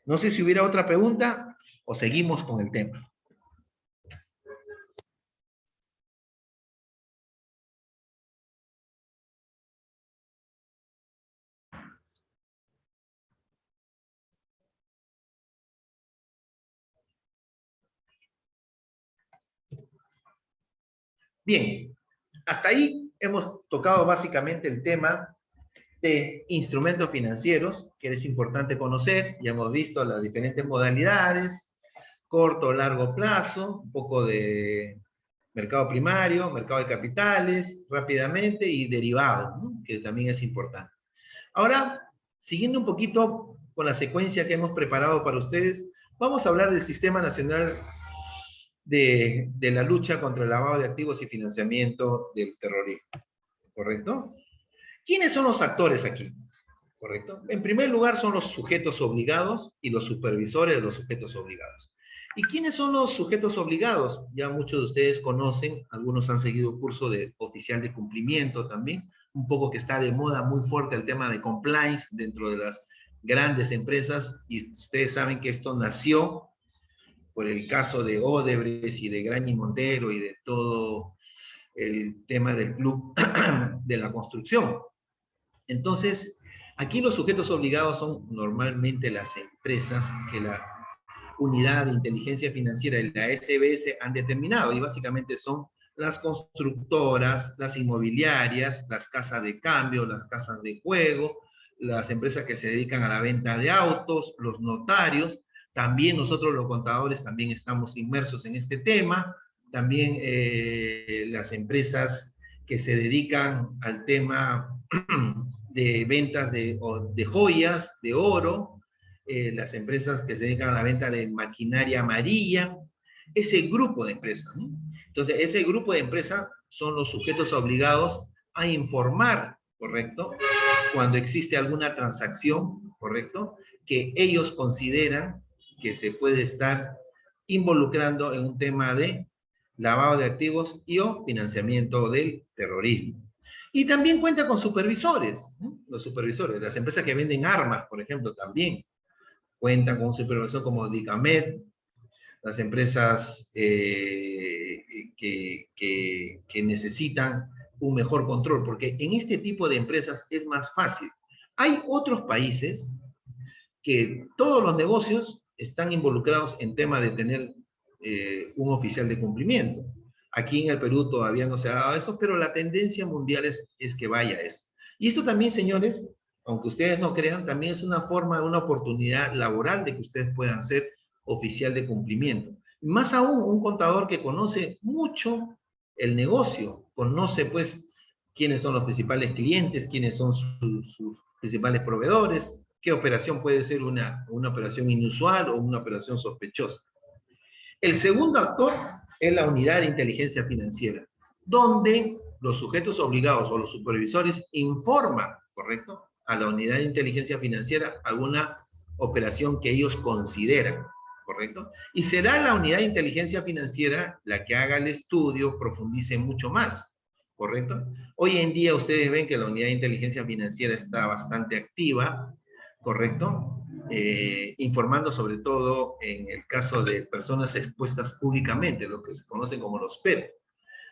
No sé si hubiera otra pregunta o seguimos con el tema. Bien, hasta ahí hemos tocado básicamente el tema de instrumentos financieros, que es importante conocer. Ya hemos visto las diferentes modalidades, corto, largo plazo, un poco de mercado primario, mercado de capitales, rápidamente, y derivados, ¿no? Que también es importante. Ahora, siguiendo un poquito con la secuencia que hemos preparado para ustedes, vamos a hablar del Sistema Nacional de la lucha contra el lavado de activos y financiamiento del terrorismo, ¿correcto? ¿Quiénes son los actores aquí? ¿Correcto? En primer lugar son los sujetos obligados y los supervisores de los sujetos obligados. ¿Y quiénes son los sujetos obligados? Ya muchos de ustedes conocen, algunos han seguido el curso de oficial de cumplimiento también, un poco que está de moda muy fuerte el tema de compliance dentro de las grandes empresas, y ustedes saben que esto nació por el caso de Odebrecht y de Graña y Montero y de todo el tema del club de la construcción. Entonces, aquí los sujetos obligados son normalmente las empresas que la Unidad de Inteligencia Financiera y la SBS han determinado, y básicamente son las constructoras, las inmobiliarias, las casas de cambio, las casas de juego, las empresas que se dedican a la venta de autos, los notarios. También nosotros los contadores también estamos inmersos en este tema. También las empresas que se dedican al tema de ventas de joyas, de oro, las empresas que se dedican a la venta de maquinaria amarilla, ese grupo de empresas, ¿no? Entonces, ese grupo de empresas son los sujetos obligados a informar, ¿correcto? Cuando existe alguna transacción, ¿correcto? Que ellos consideran que se puede estar involucrando en un tema de lavado de activos y o financiamiento del terrorismo. Y también cuenta con supervisores, ¿no? Los supervisores, las empresas que venden armas, por ejemplo, también cuentan con un supervisor como DICAMED, las empresas que necesitan un mejor control, porque en este tipo de empresas es más fácil. Hay otros países que todos los negocios están involucrados en tema de tener un oficial de cumplimiento. Aquí en el Perú todavía no se ha dado eso, pero la tendencia mundial es que vaya eso. Y esto también, señores, aunque ustedes no crean, también es una forma, una oportunidad laboral de que ustedes puedan ser oficial de cumplimiento. Más aún, un contador que conoce mucho el negocio, conoce pues quiénes son los principales clientes, quiénes son sus principales proveedores, qué operación puede ser una operación inusual o una operación sospechosa. El segundo actor es la unidad de inteligencia financiera, donde los sujetos obligados o los supervisores informan, ¿correcto?, a la unidad de inteligencia financiera alguna operación que ellos consideran, ¿correcto? Y será la unidad de inteligencia financiera la que haga el estudio, profundice mucho más, ¿correcto? Hoy en día ustedes ven que la unidad de inteligencia financiera está bastante activa, ¿correcto? Informando sobre todo en el caso de personas expuestas públicamente, lo que se conocen como los PEP,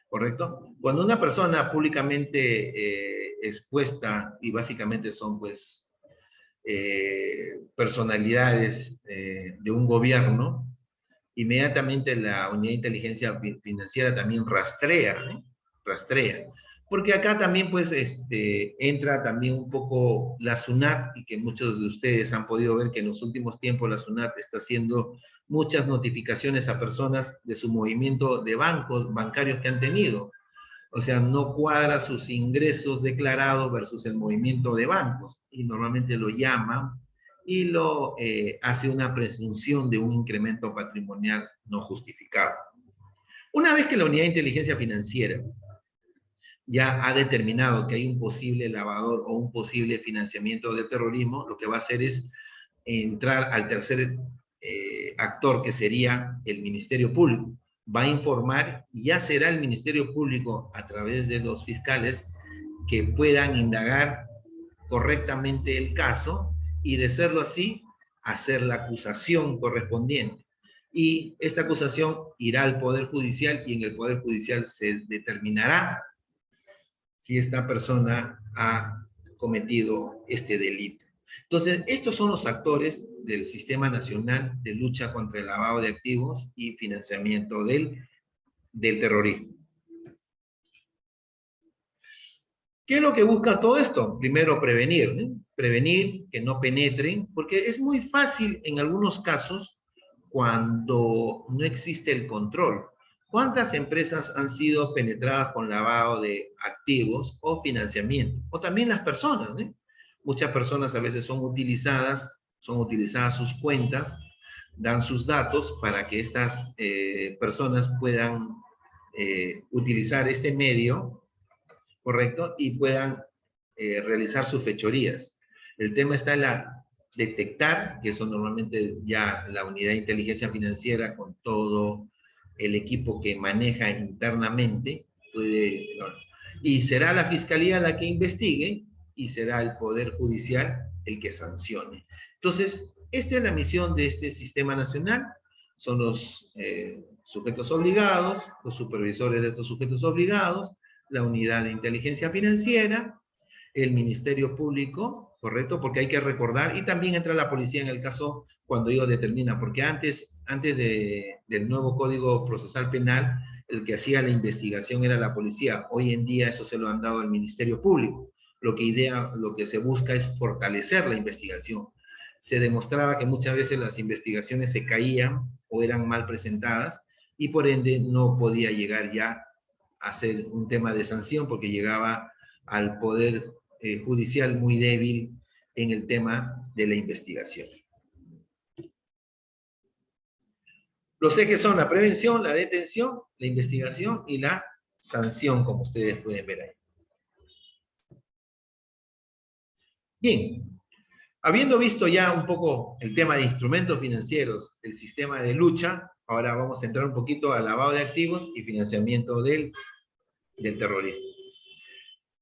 ¿correcto? Cuando una persona públicamente expuesta, y básicamente son pues personalidades de un gobierno, inmediatamente la unidad de inteligencia financiera también rastrea, ¿eh? Rastrea. Porque acá también pues entra también un poco la SUNAT, y que muchos de ustedes han podido ver que en los últimos tiempos la SUNAT está haciendo muchas notificaciones a personas de su movimiento de bancarios que han tenido. O sea, no cuadra sus ingresos declarados versus el movimiento de bancos, y normalmente lo llaman y lo hace una presunción de un incremento patrimonial no justificado. Una vez que la unidad de inteligencia financiera ya ha determinado que hay un posible lavador o un posible financiamiento del terrorismo, lo que va a hacer es entrar al tercer actor, que sería el Ministerio Público. Va a informar, y ya será el Ministerio Público, a través de los fiscales, que puedan indagar correctamente el caso, y de serlo así, hacer la acusación correspondiente. Y esta acusación irá al Poder Judicial, y en el Poder Judicial se determinará si esta persona ha cometido este delito. Entonces, estos son los actores del Sistema Nacional de Lucha contra el Lavado de Activos y Financiamiento del Terrorismo. ¿Qué es lo que busca todo esto? Primero, prevenir, ¿no? Prevenir que no penetren, porque es muy fácil en algunos casos cuando no existe el control. ¿Cuántas empresas han sido penetradas con lavado de activos o financiamiento? O también las personas, ¿eh? Muchas personas a veces son utilizadas sus cuentas, dan sus datos para que estas personas puedan utilizar este medio, ¿correcto? Y puedan realizar sus fechorías. El tema está en detectar, que eso normalmente ya la unidad de inteligencia financiera con todo el equipo que maneja internamente puede, y será la fiscalía la que investigue, y será el Poder Judicial el que sancione. Entonces, esta es la misión de este sistema nacional. Son los sujetos obligados, los supervisores de estos sujetos obligados, la unidad de inteligencia financiera, el Ministerio Público, ¿correcto? Porque hay que recordar, y también entra la policía en el caso cuando ellos determinan, porque antes del nuevo Código Procesal Penal, el que hacía la investigación era la policía. Hoy en día eso se lo han dado al Ministerio Público. Lo que se busca es fortalecer la investigación. Se demostraba que muchas veces las investigaciones se caían o eran mal presentadas, y por ende no podía llegar ya a ser un tema de sanción, porque llegaba al Poder Judicial muy débil en el tema de la investigación. Los ejes son la prevención, la detención, la investigación y la sanción, como ustedes pueden ver ahí. Bien, habiendo visto ya un poco el tema de instrumentos financieros, el sistema de lucha, Ahora vamos a entrar un poquito al lavado de activos y financiamiento del terrorismo.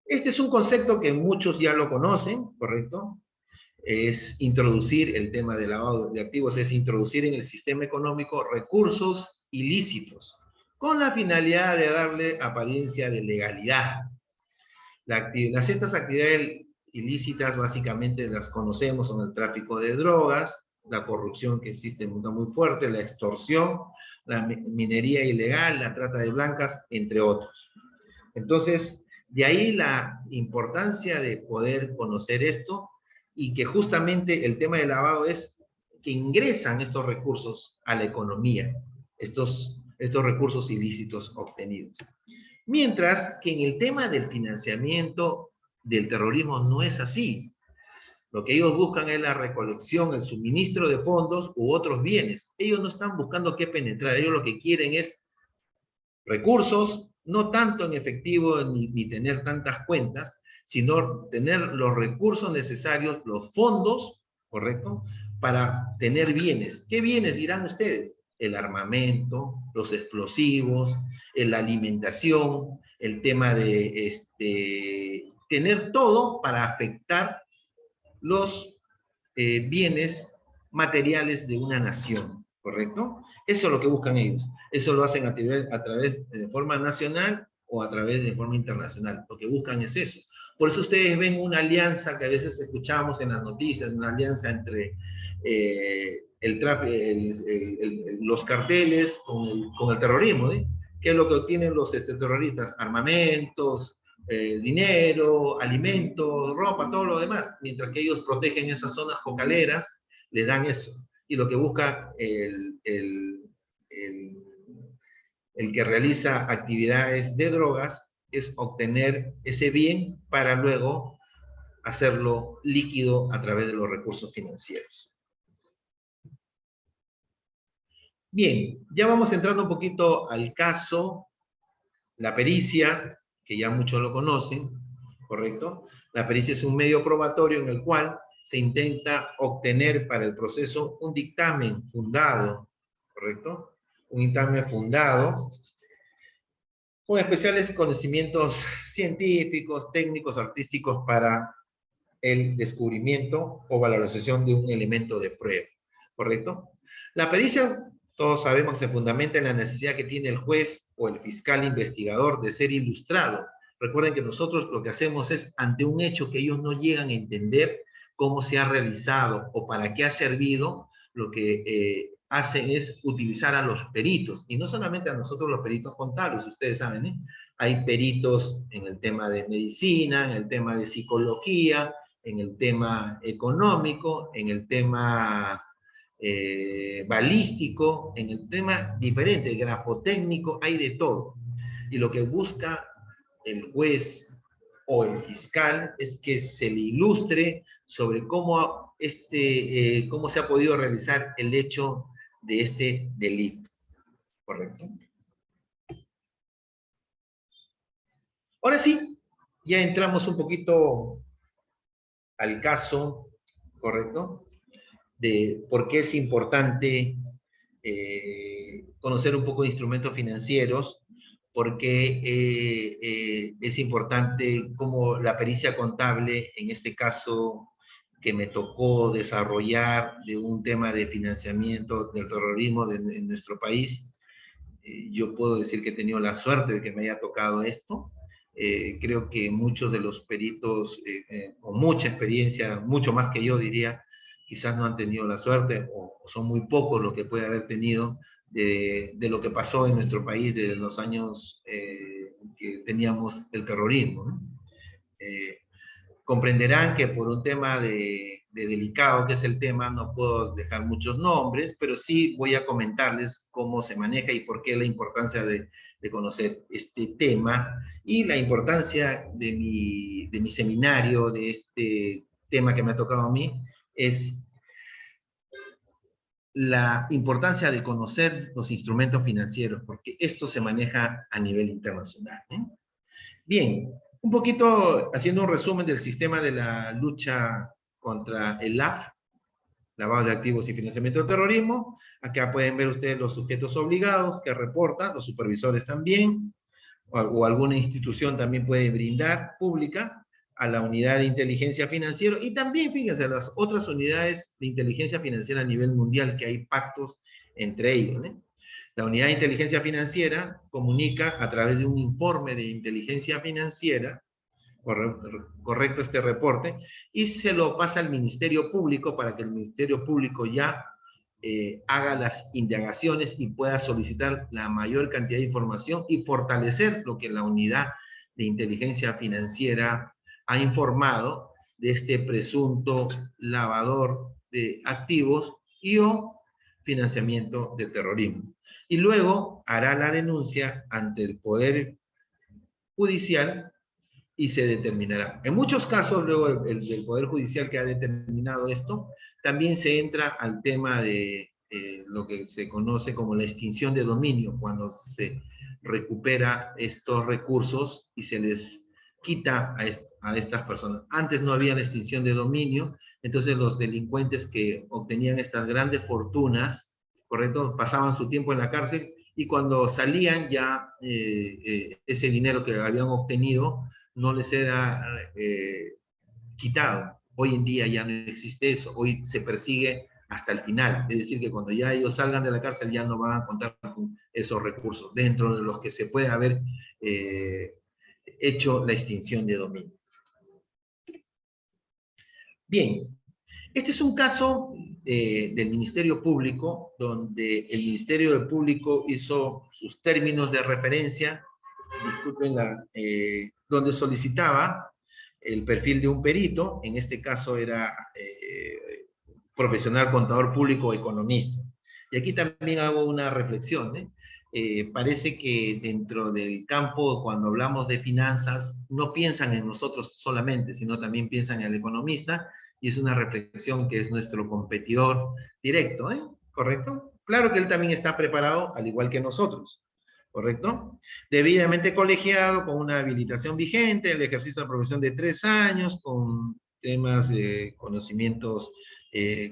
Este es un concepto que muchos ya lo conocen, ¿correcto? Es introducir el tema del lavado de activos, es introducir en el sistema económico recursos ilícitos, con la finalidad de darle apariencia de legalidad. Estas actividades ilícitas básicamente las conocemos, son el tráfico de drogas, la corrupción que existe muy fuerte, la extorsión, la minería ilegal, la trata de blancas, entre otros. Entonces, de ahí la importancia de poder conocer esto y que justamente el tema del lavado es que ingresan estos recursos a la economía, estos recursos ilícitos obtenidos. Mientras que en el tema del financiamiento del terrorismo no es así. Lo que ellos buscan es la recolección, el suministro de fondos u otros bienes. Ellos no están buscando qué penetrar, ellos lo que quieren es recursos, no tanto en efectivo ni tener tantas cuentas, sino tener los recursos necesarios, los fondos, ¿correcto?, para tener bienes. ¿Qué bienes dirán ustedes? El armamento, los explosivos, la alimentación, el tema de tener todo para afectar los bienes materiales de una nación, ¿correcto? Eso es lo que buscan ellos. Eso lo hacen a través de forma nacional o a través de forma internacional. Lo que buscan es eso. Por eso ustedes ven una alianza que a veces escuchamos en las noticias, una alianza entre los carteles con el terrorismo, ¿sí? ¿Qué es lo que obtienen los terroristas? Armamentos, dinero, alimentos, ropa, todo lo demás, mientras que ellos protegen esas zonas cocaleras, le dan eso. Y lo que busca el que realiza actividades de drogas es obtener ese bien para luego hacerlo líquido a través de los recursos financieros. Bien, ya vamos entrando un poquito al caso, la pericia, que ya muchos lo conocen, ¿correcto? La pericia es un medio probatorio en el cual se intenta obtener para el proceso un dictamen fundado, ¿correcto? Un dictamen fundado con especiales conocimientos científicos, técnicos, artísticos para el descubrimiento o valorización de un elemento de prueba, ¿correcto? La pericia, todos sabemos, se fundamenta en la necesidad que tiene el juez o el fiscal investigador de ser ilustrado. Recuerden que nosotros lo que hacemos es, ante un hecho que ellos no llegan a entender cómo se ha realizado o para qué ha servido, lo que hacen es utilizar a los peritos, y no solamente a nosotros los peritos contables, ustedes saben, ¿eh? Hay peritos en el tema de medicina, en el tema de psicología, en el tema económico, en el tema balístico, en el tema diferente, grafotécnico, hay de todo. Y lo que busca el juez o el fiscal es que se le ilustre sobre cómo se ha podido realizar el hecho de este delito. ¿Correcto? Ahora sí, ya entramos un poquito al caso, ¿correcto?, de por qué es importante conocer un poco de instrumentos financieros, porque es importante cómo la pericia contable, en este caso que me tocó desarrollar de un tema de financiamiento del terrorismo en nuestro país, yo puedo decir que he tenido la suerte de que me haya tocado esto. Creo que muchos de los peritos con mucha experiencia, mucho más que yo diría, quizás no han tenido la suerte o son muy pocos los que puede haber tenido de lo que pasó en nuestro país desde los años que teníamos el terrorismo, ¿no? Comprenderán que por un tema de delicado que es el tema, no puedo dejar muchos nombres, pero sí voy a comentarles cómo se maneja y por qué la importancia de conocer este tema y la importancia de mi seminario, de este tema que me ha tocado a mí, es la importancia de conocer los instrumentos financieros, porque esto se maneja a nivel internacional, ¿eh? Bien, un poquito haciendo un resumen del sistema de la lucha contra el LAF. lavado de activos y financiamiento del terrorismo. Acá pueden ver ustedes los sujetos obligados que reportan, los supervisores también, o alguna institución también puede brindar, pública, a la unidad de inteligencia financiera, y también, fíjense, a las otras unidades de inteligencia financiera a nivel mundial, que hay pactos entre ellos, ¿eh? La unidad de inteligencia financiera comunica a través de un informe de inteligencia financiera, correcto este reporte, y se lo pasa al Ministerio Público para que el Ministerio Público ya haga las indagaciones y pueda solicitar la mayor cantidad de información y fortalecer lo que la unidad de inteligencia financiera ha informado de este presunto lavador de activos y o financiamiento de terrorismo. Y luego hará la denuncia ante el Poder Judicial y se determinará. En muchos casos, luego el Poder Judicial que ha determinado esto, también se entra al tema de lo que se conoce como la extinción de dominio, cuando se recupera estos recursos y se les quita a estas personas. Antes no había la extinción de dominio, entonces los delincuentes que obtenían estas grandes fortunas, ¿correcto?, pasaban su tiempo en la cárcel y cuando salían ya ese dinero que habían obtenido no les era quitado. Hoy en día ya no existe eso, hoy se persigue hasta el final, es decir, que cuando ya ellos salgan de la cárcel ya no van a contar con esos recursos, dentro de los que se puede haber hecho la extinción de dominio. Bien, este es un caso del Ministerio Público, donde el Ministerio Público hizo sus términos de referencia, disculpen donde solicitaba el perfil de un perito, en este caso era profesional, contador público o economista. Y aquí también hago una reflexión, ¿eh? Parece que dentro del campo, cuando hablamos de finanzas, no piensan en nosotros solamente, sino también piensan en el economista, y es una reflexión que es nuestro competidor directo, ¿eh? ¿Correcto? Claro que él también está preparado, al igual que nosotros, ¿correcto? Debidamente colegiado, con una habilitación vigente, el ejercicio de la profesión de 3 años, con temas de conocimientos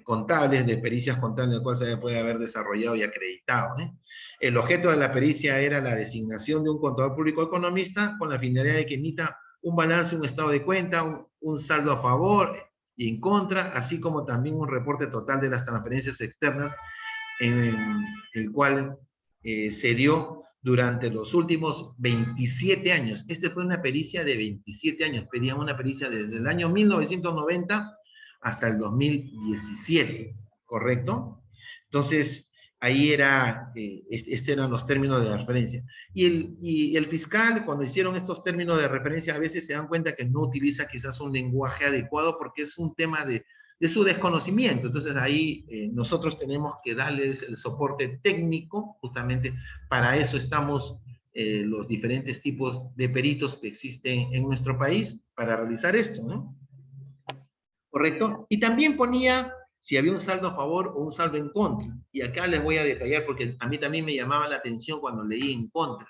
contables, de pericias contables, el cual se puede haber desarrollado y acreditado, ¿eh? El objeto de la pericia era la designación de un contador público economista con la finalidad de que emita un balance, un estado de cuenta, un saldo a favor y en contra, así como también un reporte total de las transferencias externas en el cual se dio durante los últimos 27 años. Esta fue una pericia de 27 años. Pedían una pericia desde el año 1990 hasta el 2017, ¿correcto? Entonces, ahí estos eran los términos de referencia. Y el fiscal, cuando hicieron estos términos de referencia, a veces se dan cuenta que no utiliza quizás un lenguaje adecuado porque es un tema de su desconocimiento. Entonces ahí nosotros tenemos que darles el soporte técnico, justamente para eso estamos los diferentes tipos de peritos que existen en nuestro país para realizar esto, ¿no? ¿Correcto? Y también ponía si había un saldo a favor o un saldo en contra. Y acá les voy a detallar porque a mí también me llamaba la atención cuando leí en contra.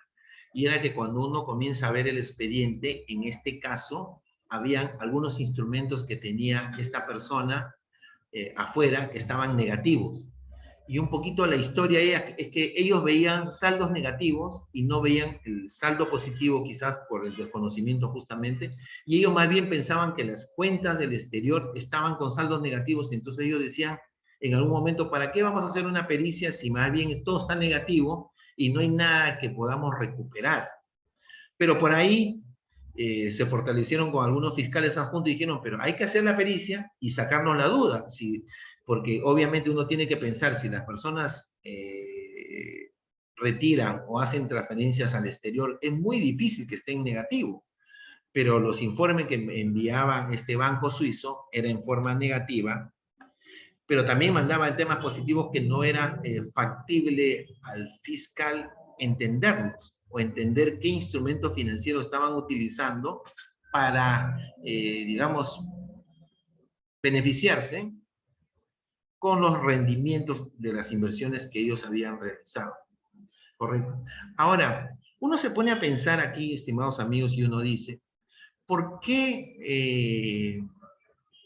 Y era que cuando uno comienza a ver el expediente, en este caso, habían algunos instrumentos que tenía esta persona afuera que estaban negativos. Y un poquito la historia es que ellos veían saldos negativos y no veían el saldo positivo, quizás por el desconocimiento justamente, y ellos más bien pensaban que las cuentas del exterior estaban con saldos negativos, y entonces ellos decían en algún momento, ¿para qué vamos a hacer una pericia si más bien todo está negativo y no hay nada que podamos recuperar? Pero por ahí se fortalecieron con algunos fiscales adjuntos y dijeron, pero hay que hacer la pericia y sacarnos la duda, porque obviamente uno tiene que pensar, si las personas retiran o hacen transferencias al exterior, es muy difícil que estén negativos, pero los informes que enviaba este banco suizo eran en forma negativa, pero también mandaban temas positivos que no era factible al fiscal entenderlos, o entender qué instrumentos financieros estaban utilizando para, digamos, beneficiarse con los rendimientos de las inversiones que ellos habían realizado. ¿Correcto? Ahora, uno se pone a pensar aquí, estimados amigos, y uno dice, ¿por qué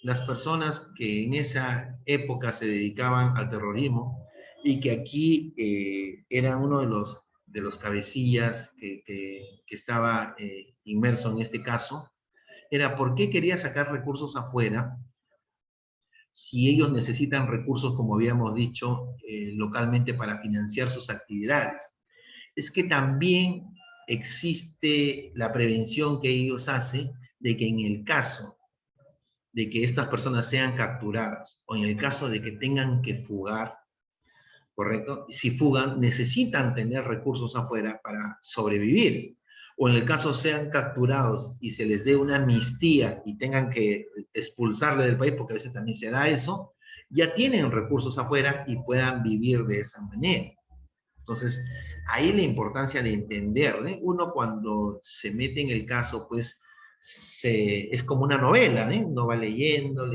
las personas que en esa época se dedicaban al terrorismo y que aquí eran uno de los cabecillas que estaba inmerso en este caso, era por qué quería sacar recursos afuera si ellos necesitan recursos, como habíamos dicho, localmente para financiar sus actividades. Es que también existe la prevención que ellos hacen de que en el caso de que estas personas sean capturadas o en el caso de que tengan que fugar, ¿correcto? Si fugan, necesitan tener recursos afuera para sobrevivir. O en el caso sean capturados y se les dé una amnistía y tengan que expulsarle del país, porque a veces también se da eso, ya tienen recursos afuera y puedan vivir de esa manera. Entonces, ahí la importancia de entender, ¿eh? Uno cuando se mete en el caso, pues, es como una novela, ¿eh? Uno va leyendo,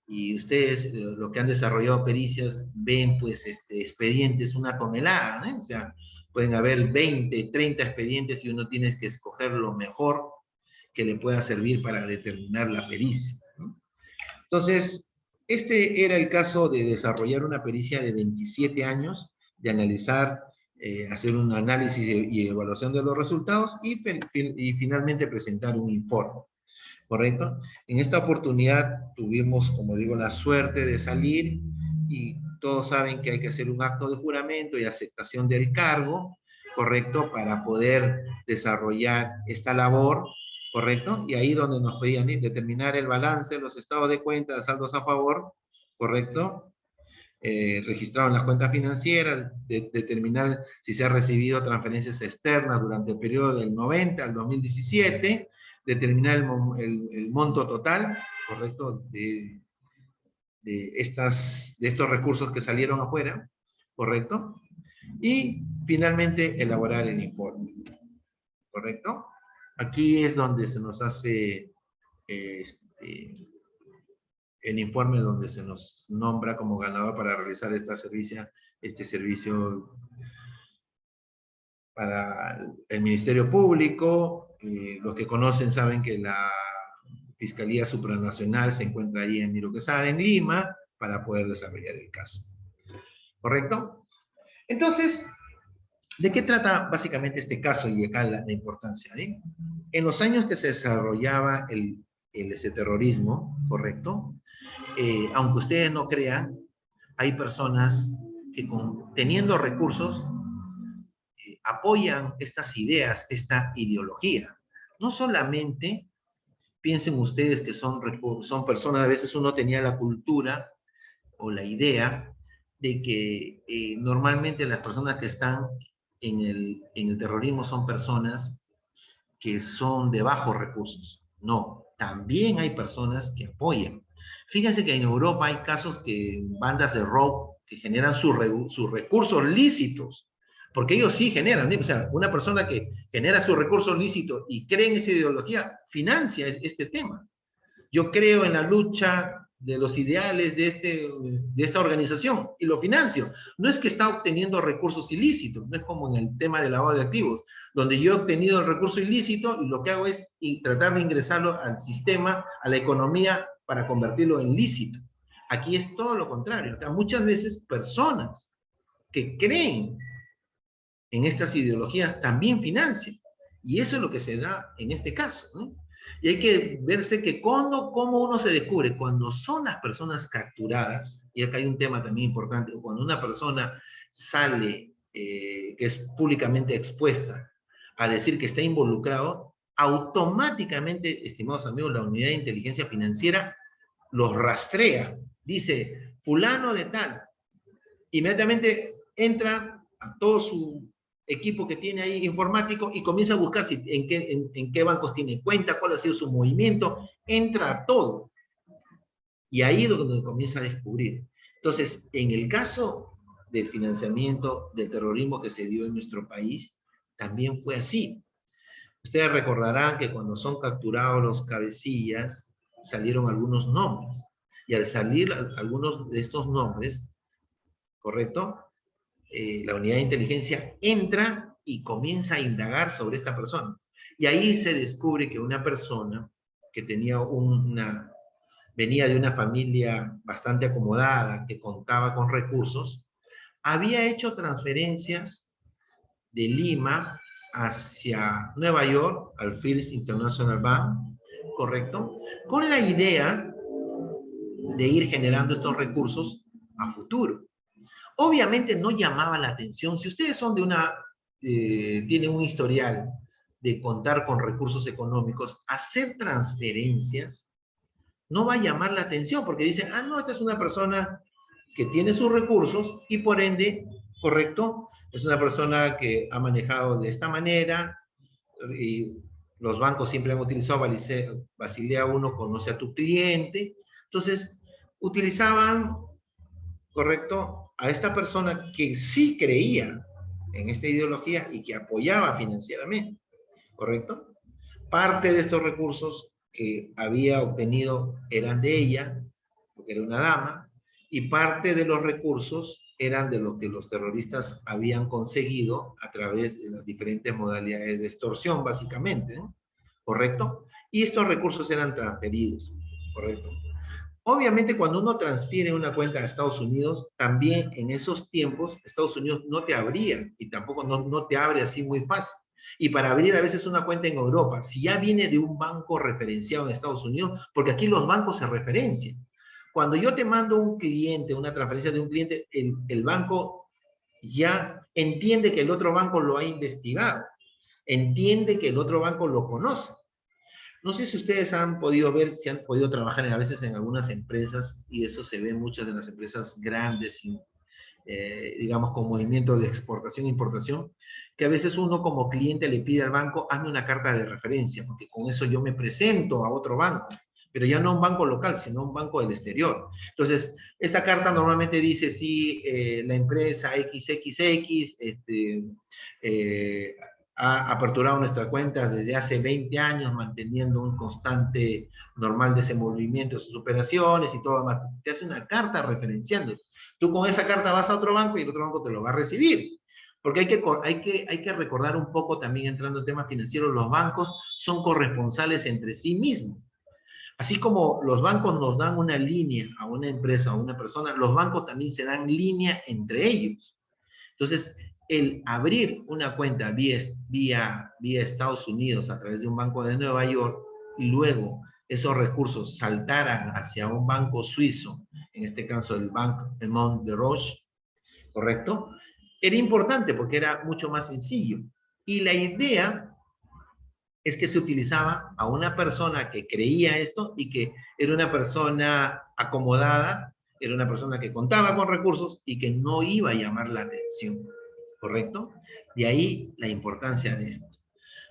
y ustedes, lo que han desarrollado pericias, ven, pues, expedientes, una tonelada, ¿eh? O sea, pueden haber 20, 30 expedientes y uno tiene que escoger lo mejor que le pueda servir para determinar la pericia, ¿no? Entonces, este era el caso de desarrollar una pericia de 27 años, de analizar, hacer un análisis y evaluación de los resultados y finalmente presentar un informe, ¿correcto? En esta oportunidad tuvimos, como digo, la suerte de salir y todos saben que hay que hacer un acto de juramento y aceptación del cargo, ¿correcto? Para poder desarrollar esta labor, ¿correcto? Y ahí donde nos pedían determinar el balance, los estados de cuenta, saldos a favor, ¿correcto? Registraron las cuentas financieras, determinar si se han recibido transferencias externas durante el periodo del 90 al 2017, determinar el monto total, ¿correcto? De estos recursos que salieron afuera, ¿correcto? Y finalmente elaborar el informe, ¿correcto? Aquí es donde se nos hace el informe, donde se nos nombra como ganador para realizar este servicio para el Ministerio Público. Los que conocen saben que la Fiscalía Supranacional se encuentra ahí en Miro Quesada, en Lima, para poder desarrollar el caso. ¿Correcto? Entonces, ¿de qué trata básicamente este caso y acá la importancia? En los años que se desarrollaba ese terrorismo, ¿correcto? Aunque ustedes no crean, hay personas que teniendo recursos apoyan estas ideas, esta ideología. No solamente piensen ustedes que son personas, a veces uno tenía la cultura o la idea de que normalmente las personas que están en el terrorismo son personas que son de bajos recursos. No, también hay personas que apoyan. Fíjense que en Europa hay casos que bandas de rock que generan sus recursos lícitos, porque ellos sí generan, ¿eh? O sea, una persona que genera sus recursos lícitos y cree en esa ideología, financia este tema. Yo creo en la lucha de los ideales de esta organización y lo financio. No es que está obteniendo recursos ilícitos, no es como en el tema del lavado de activos, donde yo he obtenido el recurso ilícito y lo que hago es tratar de ingresarlo al sistema, a la economía, para convertirlo en lícito. Aquí es todo lo contrario. Acá muchas veces personas que creen en estas ideologías también financian. Y eso es lo que se da en este caso, ¿no? Y hay que verse que cómo uno se descubre, cuando son las personas capturadas, y acá hay un tema también importante, cuando una persona sale, que es públicamente expuesta, a decir que está involucrado, automáticamente, estimados amigos, la unidad de inteligencia financiera los rastrea, dice, fulano de tal, inmediatamente entra a todo su equipo que tiene ahí informático y comienza a buscar en qué bancos tiene cuenta, cuál ha sido su movimiento, entra a todo. Y ahí es donde comienza a descubrir. Entonces, en el caso del financiamiento del terrorismo que se dio en nuestro país, también fue así. Ustedes recordarán que cuando son capturados los cabecillas, salieron algunos nombres. Y al salir algunos de estos nombres, ¿correcto? La unidad de inteligencia entra y comienza a indagar sobre esta persona. Y ahí se descubre que una persona que tenía una venía de una familia bastante acomodada, que contaba con recursos, había hecho transferencias de Lima hacia Nueva York, al First International Bank, ¿correcto? Con la idea de ir generando estos recursos a futuro. Obviamente no llamaba la atención. Si ustedes son de tienen un historial de contar con recursos económicos, hacer transferencias no va a llamar la atención, porque dicen, ah, no, esta es una persona que tiene sus recursos y por ende, correcto, es una persona que ha manejado de esta manera y los bancos siempre han utilizado Basilea I, conoce a tu cliente. Entonces, utilizaban, correcto, a esta persona que sí creía en esta ideología y que apoyaba financieramente, correcto. Parte de estos recursos que había obtenido eran de ella, porque era una dama, y parte de los recursos eran de lo que los terroristas habían conseguido a través de las diferentes modalidades de extorsión, básicamente, ¿no? ¿Correcto? Y estos recursos eran transferidos, ¿correcto? Obviamente, cuando uno transfiere una cuenta a Estados Unidos, también en esos tiempos, Estados Unidos no te abría y tampoco no te abre así muy fácil. Y para abrir a veces una cuenta en Europa, si ya viene de un banco referenciado en Estados Unidos, porque aquí los bancos se referencian. Cuando yo te mando un cliente, una transferencia de un cliente, el banco ya entiende que el otro banco lo ha investigado, entiende que el otro banco lo conoce. No sé si ustedes han podido ver, si han podido trabajar a veces en algunas empresas, y eso se ve en muchas de las empresas grandes, digamos, con movimientos de exportación e importación, que a veces uno como cliente le pide al banco, hazme una carta de referencia, porque con eso yo me presento a otro banco, pero ya no a un banco local, sino a un banco del exterior. Entonces, esta carta normalmente dice, sí, la empresa XXX, ha aperturado nuestra cuenta desde hace 20 años, manteniendo un constante normal desenvolvimiento de sus operaciones y todo más. Te hace una carta referenciando. Tú con esa carta vas a otro banco y el otro banco te lo va a recibir. Porque hay que recordar un poco también, entrando en temas financieros, los bancos son corresponsales entre sí mismos. Así como los bancos nos dan una línea a una empresa o a una persona, los bancos también se dan línea entre ellos. Entonces, el abrir una cuenta vía Estados Unidos a través de un banco de Nueva York y luego esos recursos saltaran hacia un banco suizo, en este caso el Banque de Mont de Roche, ¿correcto? Era importante porque era mucho más sencillo. Y la idea es que se utilizaba a una persona que creía esto y que era una persona acomodada, era una persona que contaba con recursos y que no iba a llamar la atención, ¿correcto? De ahí la importancia de esto.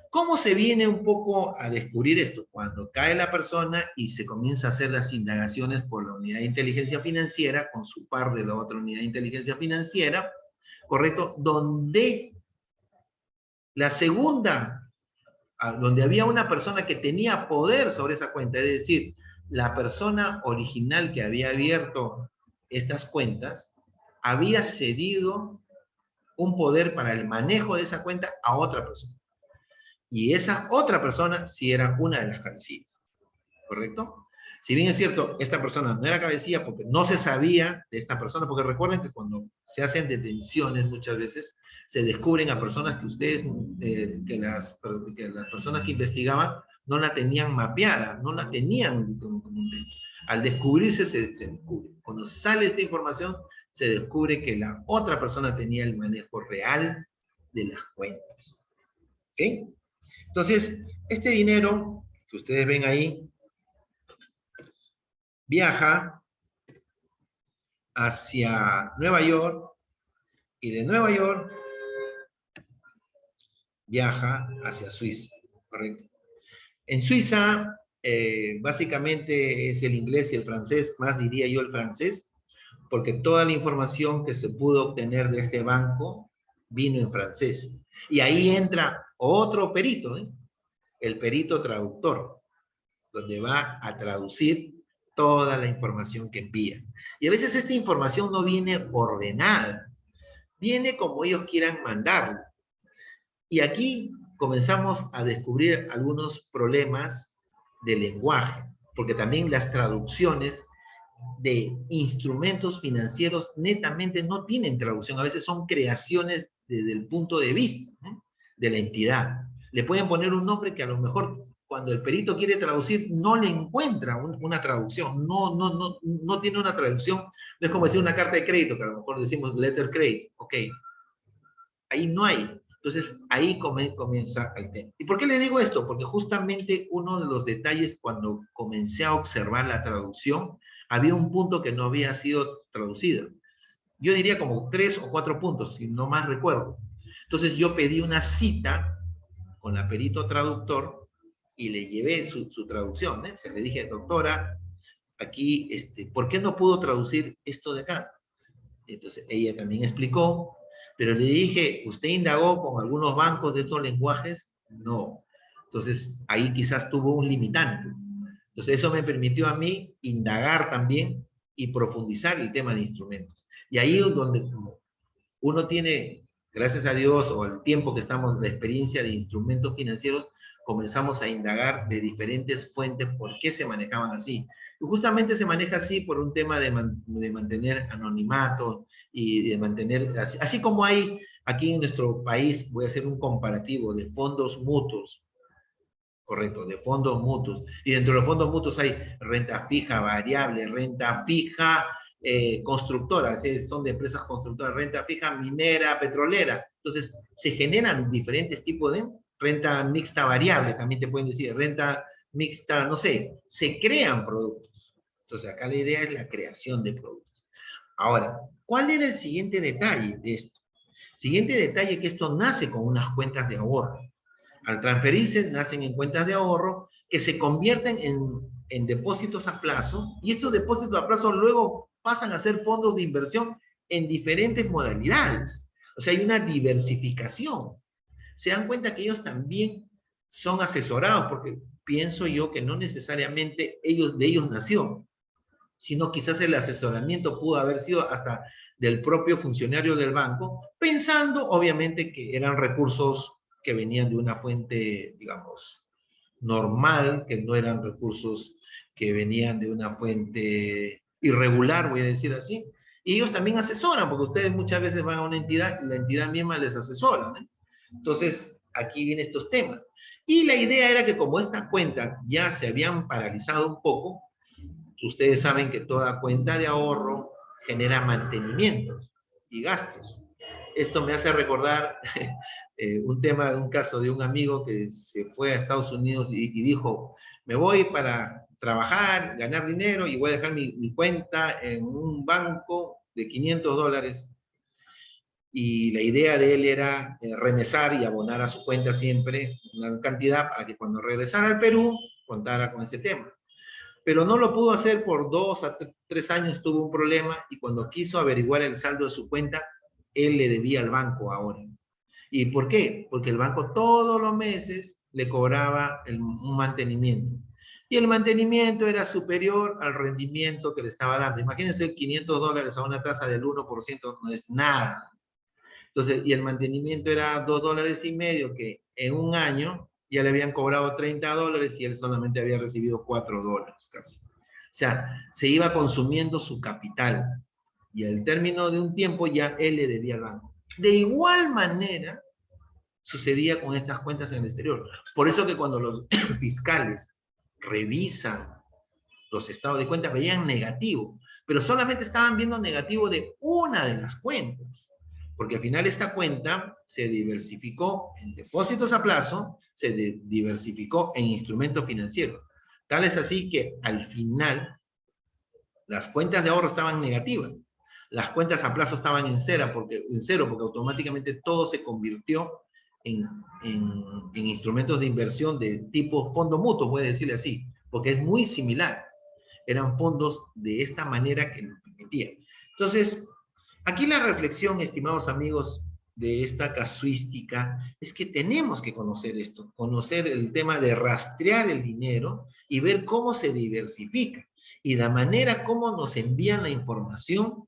¿Cómo se viene un poco a descubrir esto? Cuando cae la persona y se comienza a hacer las indagaciones por la unidad de inteligencia financiera con su par de la otra unidad de inteligencia financiera, ¿correcto? Donde la segunda, donde había una persona que tenía poder sobre esa cuenta, es decir, la persona original que había abierto estas cuentas había cedido un poder para el manejo de esa cuenta a otra persona. Y esa otra persona sí era una de las cabecillas, ¿correcto? Si bien es cierto, esta persona no era cabecilla porque no se sabía de esta persona, porque recuerden que cuando se hacen detenciones muchas veces se descubren a personas que ustedes, que las personas que investigaban no la tenían mapeada, no la tenían como al descubrirse se descubre. Cuando sale esta información se descubre que la otra persona tenía el manejo real de las cuentas. ¿Ok? Entonces, este dinero que ustedes ven ahí viaja hacia Nueva York y de Nueva York viaja hacia Suiza, ¿correcto? En Suiza, básicamente es el inglés y el francés, más diría yo el francés, porque toda la información que se pudo obtener de este banco vino en francés. Y ahí entra otro perito, el perito traductor, donde va a traducir toda la información que envía. Y a veces esta información no viene ordenada, viene como ellos quieran mandarla. Y aquí comenzamos a descubrir algunos problemas de lenguaje. porque también las traducciones de instrumentos financieros netamente no tienen traducción, a veces son creaciones desde el punto de vista, ¿no?, de la entidad. Le pueden poner un nombre que a lo mejor cuando el perito quiere traducir no le encuentra una traducción, no tiene una traducción, no es como decir una carta de crédito, que a lo mejor decimos letter credit, ok, ahí no hay. Entonces, ahí comienza el tema. ¿Y por qué le digo esto? Porque justamente uno de los detalles cuando comencé a observar la traducción, había un punto que no había sido traducido. Yo diría como 3 o 4 puntos, si no más recuerdo. Entonces, yo pedí una cita con la perito traductor y le llevé su traducción, ¿eh? O sea, le dije, doctora, aquí, ¿por qué no pudo traducir esto de acá? Entonces, ella también explicó, pero le dije, ¿usted indagó con algunos bancos de estos lenguajes? No. Entonces, ahí quizás tuvo un limitante. Entonces, eso me permitió a mí indagar también y profundizar el tema de instrumentos. Y ahí es donde uno tiene, gracias a Dios, o el tiempo que estamos, la experiencia de instrumentos financieros, comenzamos a indagar de diferentes fuentes por qué se manejaban así. Y justamente se maneja así por un tema de mantener anonimato y de mantener, así como hay aquí en nuestro país, voy a hacer un comparativo de fondos mutuos, correcto, de fondos mutuos. Y dentro de los fondos mutuos hay renta fija variable, renta fija constructora, son de empresas constructoras, renta fija minera, petrolera. Entonces, se generan diferentes tipos de renta mixta variable, también te pueden decir, renta mixta, no sé, se crean productos. Entonces, acá la idea es la creación de productos. Ahora, ¿cuál era el siguiente detalle de esto? Siguiente detalle que esto nace con unas cuentas de ahorro. Al transferirse, nacen en cuentas de ahorro que se convierten en depósitos a plazo, y estos depósitos a plazo luego pasan a ser fondos de inversión en diferentes modalidades. O sea, hay una diversificación. Se dan cuenta que ellos también son asesorados, porque pienso yo que no necesariamente de ellos nació, sino quizás el asesoramiento pudo haber sido hasta del propio funcionario del banco, pensando obviamente que eran recursos que venían de una fuente, digamos, normal, que no eran recursos que venían de una fuente irregular, voy a decir así. Y ellos también asesoran, porque ustedes muchas veces van a una entidad y la entidad misma les asesora, ¿no? Entonces, aquí vienen estos temas. Y la idea era que como estas cuentas ya se habían paralizado un poco, ustedes saben que toda cuenta de ahorro genera mantenimientos y gastos. Esto me hace recordar un tema, un caso de un amigo que se fue a Estados Unidos y dijo, me voy para trabajar, ganar dinero y voy a dejar mi cuenta en un banco de $500. Y la idea de él era remesar y abonar a su cuenta siempre una cantidad para que cuando regresara al Perú contara con ese tema. Pero no lo pudo hacer por 2 a 3 años, tuvo un problema, y cuando quiso averiguar el saldo de su cuenta, él le debía al banco ahora. ¿Y por qué? Porque el banco todos los meses le cobraba un mantenimiento. Y el mantenimiento era superior al rendimiento que le estaba dando. Imagínense, $500 a una tasa del 1% no es nada. Entonces, y el mantenimiento era $2.50, que en un año ya le habían cobrado $30 y él solamente había recibido $4 casi. O sea, se iba consumiendo su capital. Y al término de un tiempo ya él le debía al banco. De igual manera sucedía con estas cuentas en el exterior. Por eso que cuando los fiscales revisan los estados de cuenta veían negativo, pero solamente estaban viendo negativo de una de las cuentas. Porque al final esta cuenta se diversificó en depósitos a plazo, se diversificó en instrumentos financieros. Tal es así que al final las cuentas de ahorro estaban negativas. Las cuentas a plazo estaban en cero porque automáticamente todo se convirtió en instrumentos de inversión de tipo fondo mutuo, voy a decirle así, porque es muy similar. Eran fondos de esta manera que nos permitían. Entonces, aquí la reflexión, estimados amigos, de esta casuística, es que tenemos que conocer esto, conocer el tema de rastrear el dinero y ver cómo se diversifica, y la manera como nos envían la información,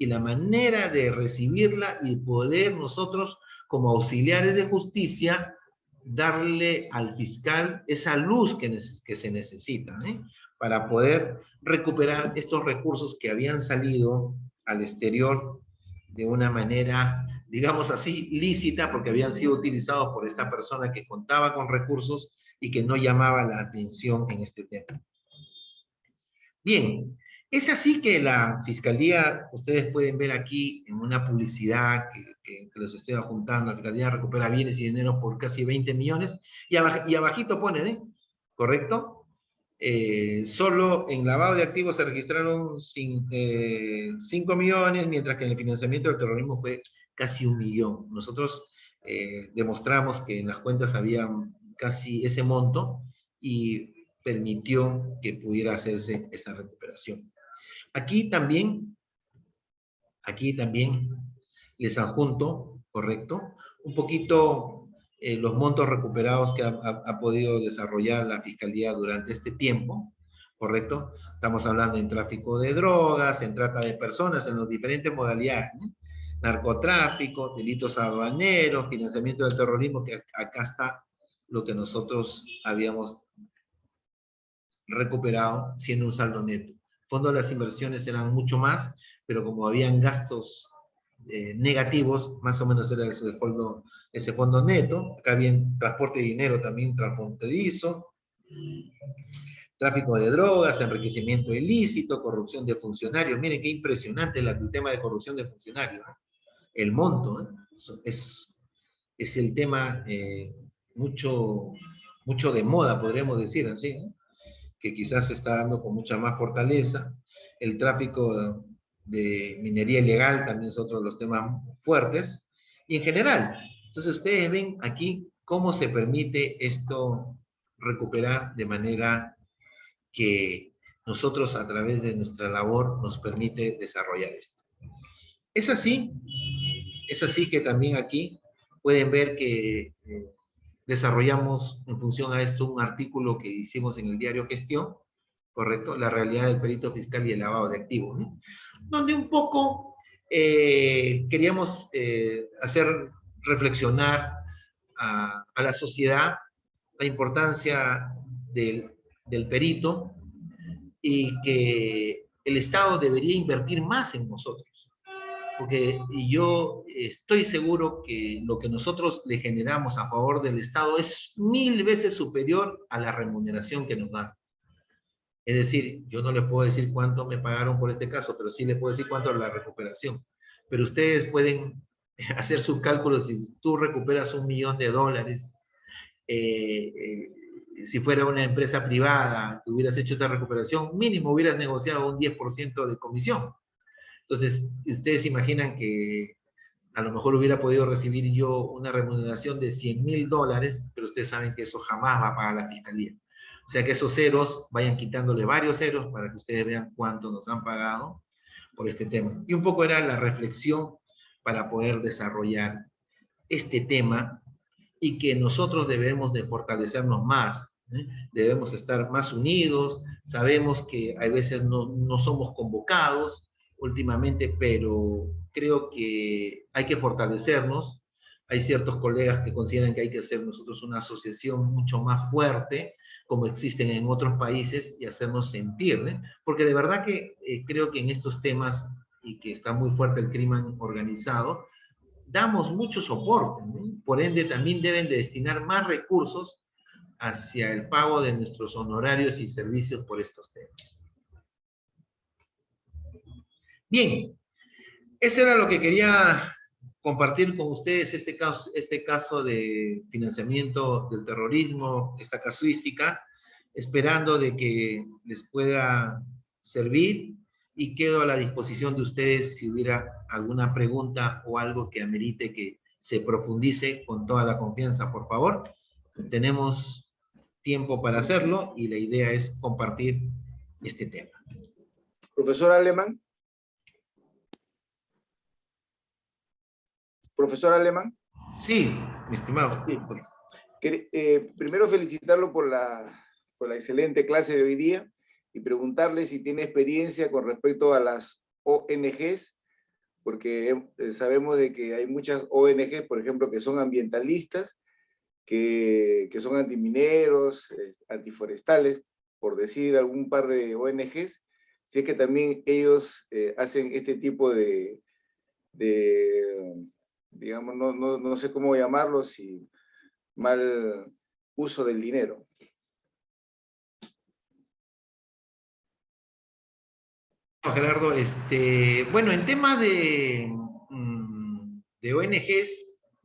y la manera de recibirla y poder nosotros, como auxiliares de justicia, darle al fiscal esa luz que se necesita, ¿eh? Para poder recuperar estos recursos que habían salido al exterior de una manera, digamos así, lícita, porque habían sido utilizados por esta persona que contaba con recursos y que no llamaba la atención en este tema. Bien, es así que la Fiscalía, ustedes pueden ver aquí en una publicidad que les estoy adjuntando, la Fiscalía recupera bienes y dinero por casi 20 millones, y abajito ponen, ¿eh? ¿Correcto? Solo en lavado de activos se registraron 5 millones, mientras que en el financiamiento del terrorismo fue casi 1 millón. Nosotros demostramos que en las cuentas había casi ese monto y permitió que pudiera hacerse esta recuperación. Aquí también les adjunto, ¿correcto? Un poquito los montos recuperados que ha podido desarrollar la Fiscalía durante este tiempo, ¿correcto? Estamos hablando en tráfico de drogas, en trata de personas, en las diferentes modalidades, ¿eh? Narcotráfico, delitos aduaneros, financiamiento del terrorismo, que acá está lo que nosotros habíamos recuperado siendo un saldo neto. Fondo de las inversiones eran mucho más, pero como habían gastos negativos, más o menos era ese fondo neto. Acá había transporte de dinero también transfronterizo, tráfico de drogas, enriquecimiento ilícito, corrupción de funcionarios. Miren qué impresionante el tema de corrupción de funcionarios. El monto, ¿eh? Es el tema mucho de moda, podríamos decir así, ¿eh? Que quizás se está dando con mucha más fortaleza. El tráfico de minería ilegal también es otro de los temas fuertes. Y en general, entonces ustedes ven aquí cómo se permite esto recuperar de manera que nosotros a través de nuestra labor nos permite desarrollar esto. Es así que también aquí pueden ver que desarrollamos en función a esto un artículo que hicimos en el diario Gestión, ¿correcto? La realidad del perito fiscal y el lavado de activos, ¿no? Donde un poco queríamos hacer reflexionar a la sociedad la importancia del perito y que el Estado debería invertir más en nosotros. Porque yo estoy seguro que lo que nosotros le generamos a favor del Estado es 1000 veces superior a la remuneración que nos dan. Es decir, yo no les puedo decir cuánto me pagaron por este caso, pero sí les puedo decir cuánto es la recuperación. Pero ustedes pueden hacer sus cálculos. Si tú recuperas $1 millón, si fuera una empresa privada que hubieras hecho esta recuperación, mínimo hubieras negociado un 10% de comisión. Entonces, ustedes imaginan que a lo mejor hubiera podido recibir yo una remuneración de $100,000, pero ustedes saben que eso jamás va a pagar la Fiscalía. O sea que esos ceros vayan quitándole varios ceros para que ustedes vean cuánto nos han pagado por este tema. Y un poco era la reflexión para poder desarrollar este tema y que nosotros debemos de fortalecernos más, ¿eh? Debemos estar más unidos. Sabemos que a veces no somos convocados últimamente, pero creo que hay que fortalecernos. Hay ciertos colegas que consideran que hay que hacer nosotros una asociación mucho más fuerte, como existen en otros países, y hacernos sentir, ¿eh? Porque de verdad que creo que en estos temas, y que está muy fuerte el crimen organizado, damos mucho soporte, ¿no? Por ende, también deben de destinar más recursos hacia el pago de nuestros honorarios y servicios por estos temas. Bien, eso era lo que quería compartir con ustedes, este caso de financiamiento del terrorismo, esta casuística, esperando de que les pueda servir, y quedo a la disposición de ustedes si hubiera alguna pregunta o algo que amerite que se profundice con toda la confianza, por favor. Tenemos tiempo para hacerlo y la idea es compartir este tema. Profesor Alemán. Profesor Alemán. Sí, mi estimado. Sí. Primero felicitarlo por la excelente clase de hoy día y preguntarle si tiene experiencia con respecto a las ONGs, porque sabemos de que hay muchas ONGs, por ejemplo, que son ambientalistas, que son antimineros, antiforestales, por decir algún par de ONGs, si es que también ellos hacen este tipo de digamos, no sé cómo llamarlo, si mal uso del dinero. Gerardo, bueno, en tema de ONGs,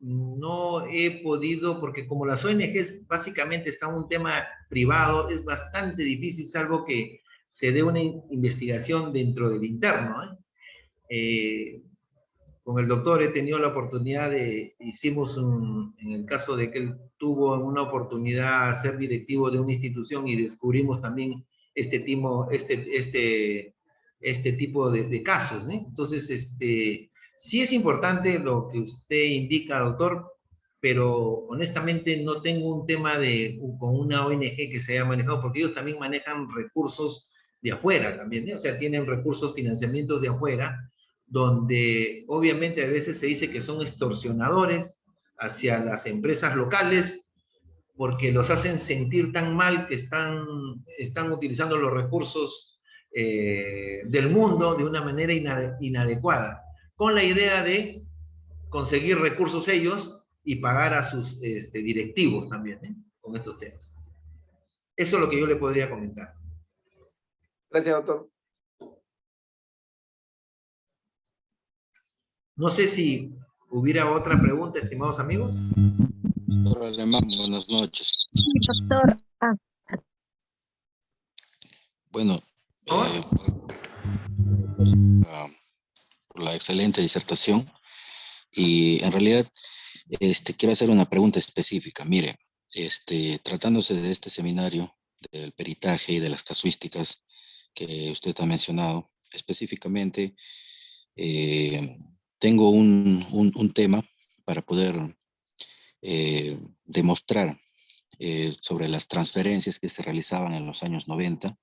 no he podido, porque como las ONGs básicamente están en un tema privado, es bastante difícil, salvo que se dé una investigación dentro del interno, con el doctor he tenido la oportunidad hicimos en el caso de que él tuvo una oportunidad ser directivo de una institución y descubrimos también este tipo de casos, ¿eh? Entonces, sí es importante lo que usted indica, doctor, pero honestamente no tengo un tema con una ONG que se haya manejado, porque ellos también manejan recursos de afuera también, ¿eh? O sea, tienen recursos, financiamientos de afuera, donde obviamente a veces se dice que son extorsionadores hacia las empresas locales porque los hacen sentir tan mal que están utilizando los recursos del mundo de una manera inadecuada, con la idea de conseguir recursos ellos y pagar a sus directivos también, con estos temas. Eso es lo que yo le podría comentar. Gracias, doctor. No sé si hubiera otra pregunta, estimados amigos. Doctor Alemán, buenas noches. Sí, doctor. Bueno, por la excelente disertación, y en realidad quiero hacer una pregunta específica. Mire, tratándose de este seminario del peritaje y de las casuísticas que usted ha mencionado, específicamente tengo un tema para poder demostrar sobre las transferencias que se realizaban en los años 90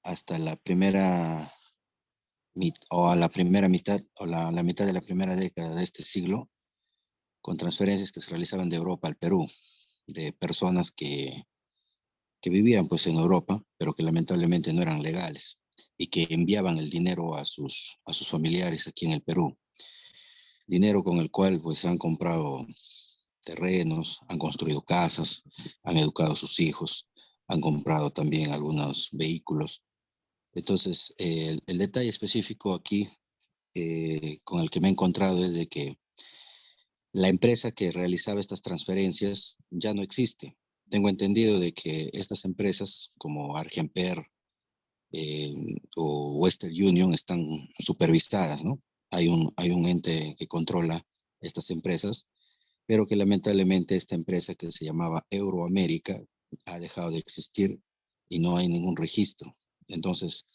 hasta la primera mitad o la mitad de la primera década de este siglo, con transferencias que se realizaban de Europa al Perú, de personas que vivían pues en Europa, pero que lamentablemente no eran legales y que enviaban el dinero a sus familiares aquí en el Perú. Dinero con el cual pues han comprado terrenos, han construido casas, han educado a sus hijos, han comprado también algunos vehículos. Entonces, el detalle específico aquí con el que me he encontrado es de que la empresa que realizaba estas transferencias ya no existe. Tengo entendido de que estas empresas como Argenper o Western Union están supervisadas, ¿no? Hay un ente que controla estas empresas, pero que lamentablemente esta empresa que se llamaba Euroamérica ha dejado de existir y no hay ningún registro. Entonces,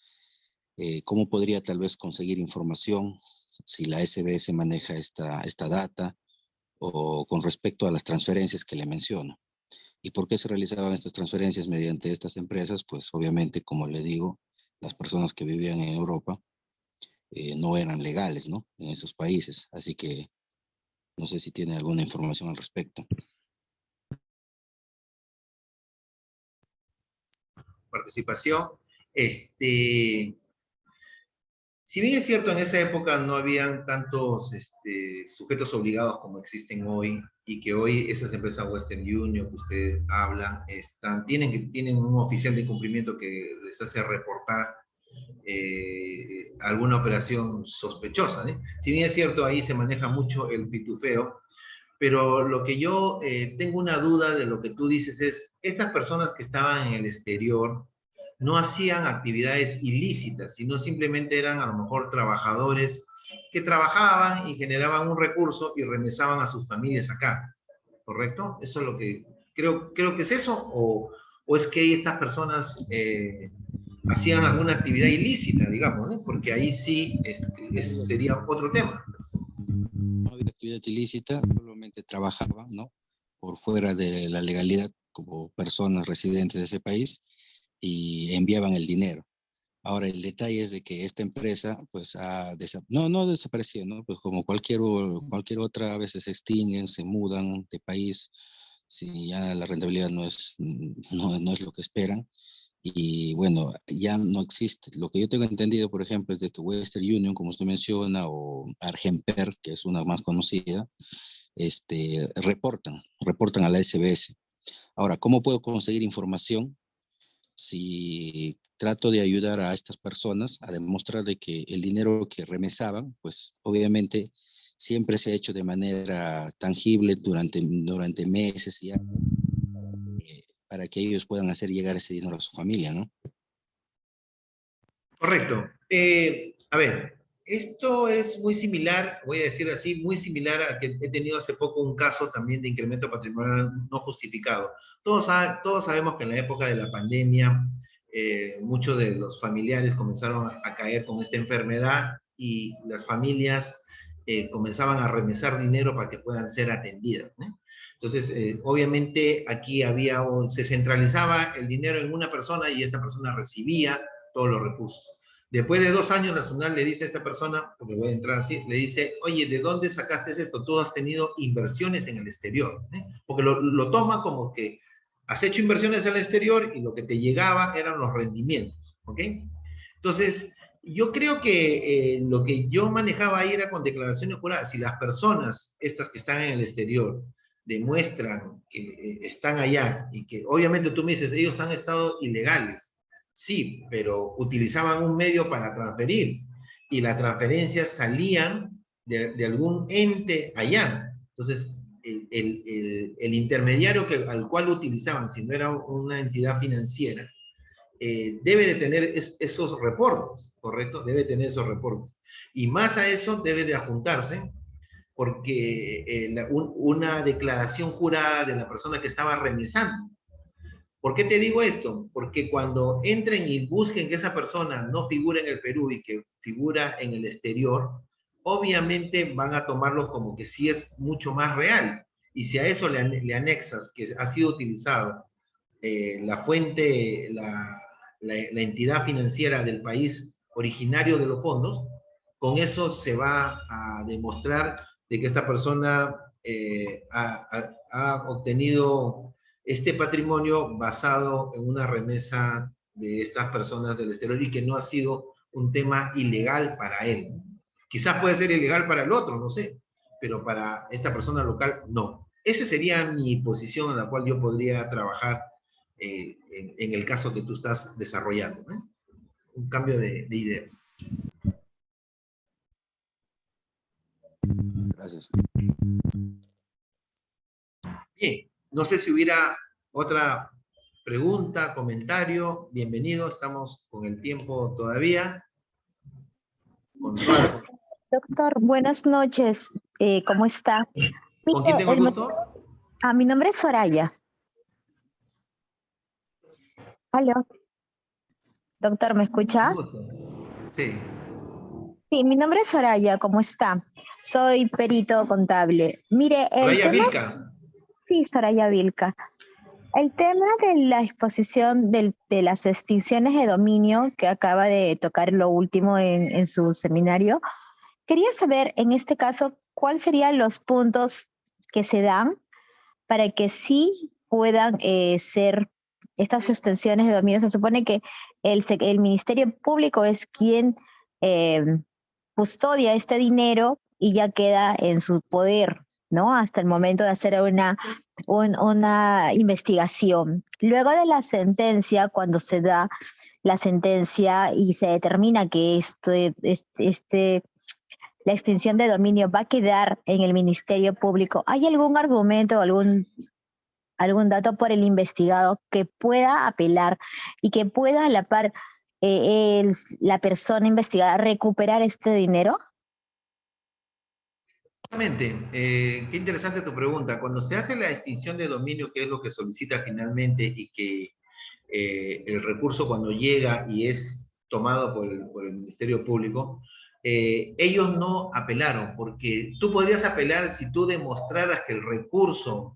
¿cómo podría tal vez conseguir información si la SBS maneja esta data o con respecto a las transferencias que le menciono? ¿Y por qué se realizaban estas transferencias mediante estas empresas? Pues obviamente, como le digo, las personas que vivían en Europa no eran legales, ¿no? En esos países. Así que no sé si tiene alguna información al respecto. Participación. Si bien es cierto, en esa época no habían tantos sujetos obligados como existen hoy, y que hoy esas empresas Western Union que usted habla, tienen un oficial de cumplimiento que les hace reportar alguna operación sospechosa, ¿eh? Si bien es cierto, ahí se maneja mucho el pitufeo, pero lo que yo tengo una duda de lo que tú dices es, estas personas que estaban en el exterior no hacían actividades ilícitas, sino simplemente eran a lo mejor trabajadores que trabajaban y generaban un recurso y remesaban a sus familias acá, ¿correcto? Eso es lo que creo que es eso, o es que estas personas hacían alguna actividad ilícita, digamos, ¿no? Porque ahí sí sería otro tema. No había actividad ilícita, solamente trabajaban, ¿no? Por fuera de la legalidad como personas residentes de ese país y enviaban el dinero. Ahora, el detalle es de que esta empresa, pues, no desapareció, ¿no? Pues como cualquier otra, a veces se extinguen, se mudan de país, si ya la rentabilidad no es lo que esperan. Y bueno, ya no existe. Lo que yo tengo entendido, por ejemplo, es de que Western Union, como usted menciona, o Argenper, que es una más conocida, reportan a la SBS. Ahora, ¿cómo puedo conseguir información si trato de ayudar a estas personas a demostrar de que el dinero que remesaban, pues obviamente siempre se ha hecho de manera tangible durante meses y años, para que ellos puedan hacer llegar ese dinero a su familia, ¿no? Correcto. A ver, esto es muy similar, voy a decir así, muy similar a que he tenido hace poco un caso también de incremento patrimonial no justificado. Todos sabemos que en la época de la pandemia, muchos de los familiares comenzaron a caer con esta enfermedad y las familias comenzaban a remesar dinero para que puedan ser atendidas, ¿no? Entonces, obviamente aquí se centralizaba el dinero en una persona y esta persona recibía todos los recursos. Después de 2 años, Nacional le dice a esta persona, porque voy a entrar así, le dice, oye, ¿de dónde sacaste esto? Tú has tenido inversiones en el exterior, ¿eh? Porque lo toma como que has hecho inversiones en el exterior y lo que te llegaba eran los rendimientos, ¿ok? Entonces, yo creo que lo que yo manejaba ahí era con declaraciones juradas. Si las personas, estas que están en el exterior, demuestran que están allá y que obviamente tú me dices, ellos han estado ilegales, sí, pero utilizaban un medio para transferir y las transferencias salían de algún ente allá. Entonces, el intermediario al cual utilizaban, si no era una entidad financiera, debe de tener esos reportes, ¿correcto? Debe tener esos reportes. Y más a eso debe de adjuntarse porque una declaración jurada de la persona que estaba remesando. ¿Por qué te digo esto? Porque cuando entren y busquen que esa persona no figura en el Perú y que figura en el exterior, obviamente van a tomarlo como que sí es mucho más real. Y si a eso le anexas que ha sido utilizado la fuente, la entidad financiera del país originario de los fondos, con eso se va a demostrar de que esta persona ha obtenido este patrimonio basado en una remesa de estas personas del exterior y que no ha sido un tema ilegal para él. Quizás puede ser ilegal para el otro, no sé, pero para esta persona local, no. Esa sería mi posición en la cual yo podría trabajar en el caso que tú estás desarrollando, ¿eh? Un cambio de ideas. Gracias. Bien, no sé si hubiera otra pregunta, comentario. Bienvenido, estamos con el tiempo todavía. Doctor, buenas noches. ¿Cómo está? ¿Con quién tengo el gusto? Mi nombre es Soraya. ¿Aló? Doctor, ¿me escucha? Sí. Sí, mi nombre es Soraya. ¿Cómo está? Soy perito contable. Mire, Soraya Vilca. Sí, Soraya Vilca. El tema de la exposición de las extinciones de dominio que acaba de tocar lo último en su seminario, quería saber en este caso cuáles serían los puntos que se dan para que sí puedan ser estas extensiones de dominio. Se supone que el Ministerio Público es quien custodia este dinero y ya queda en su poder, ¿no? Hasta el momento de hacer una investigación. Luego de la sentencia, cuando se da la sentencia y se determina que la extinción de dominio va a quedar en el Ministerio Público, ¿hay algún argumento o algún dato por el investigado que pueda apelar y que pueda a la par la persona investigada recuperar este dinero? Exactamente. Qué interesante tu pregunta. Cuando se hace la extinción de dominio, que es lo que solicita finalmente y que el recurso cuando llega y es tomado por el Ministerio Público, ellos no apelaron, porque tú podrías apelar si tú demostraras que el recurso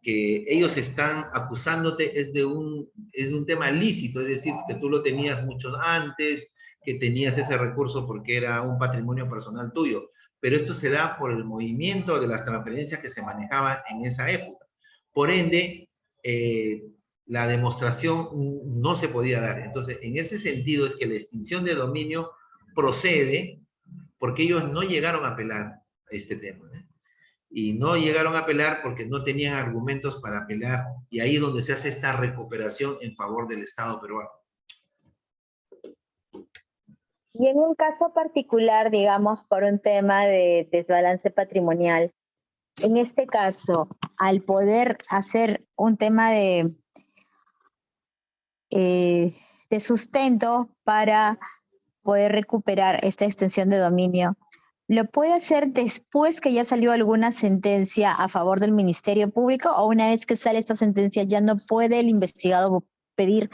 que ellos están acusándote es de un tema lícito, es decir, que tú lo tenías mucho antes, que tenías ese recurso porque era un patrimonio personal tuyo. Pero esto se da por el movimiento de las transferencias que se manejaban en esa época. Por ende, la demostración no se podía dar. Entonces, en ese sentido es que la extinción de dominio procede porque ellos no llegaron a apelar a este tema, ¿eh? Y no llegaron a apelar porque no tenían argumentos para apelar, y ahí es donde se hace esta recuperación en favor del Estado peruano. Y en un caso particular, digamos, por un tema de desbalance patrimonial, en este caso, al poder hacer un tema de sustento para poder recuperar esta extensión de dominio, ¿lo puede hacer después que ya salió alguna sentencia a favor del Ministerio Público, o una vez que sale esta sentencia ya no puede el investigado pedir,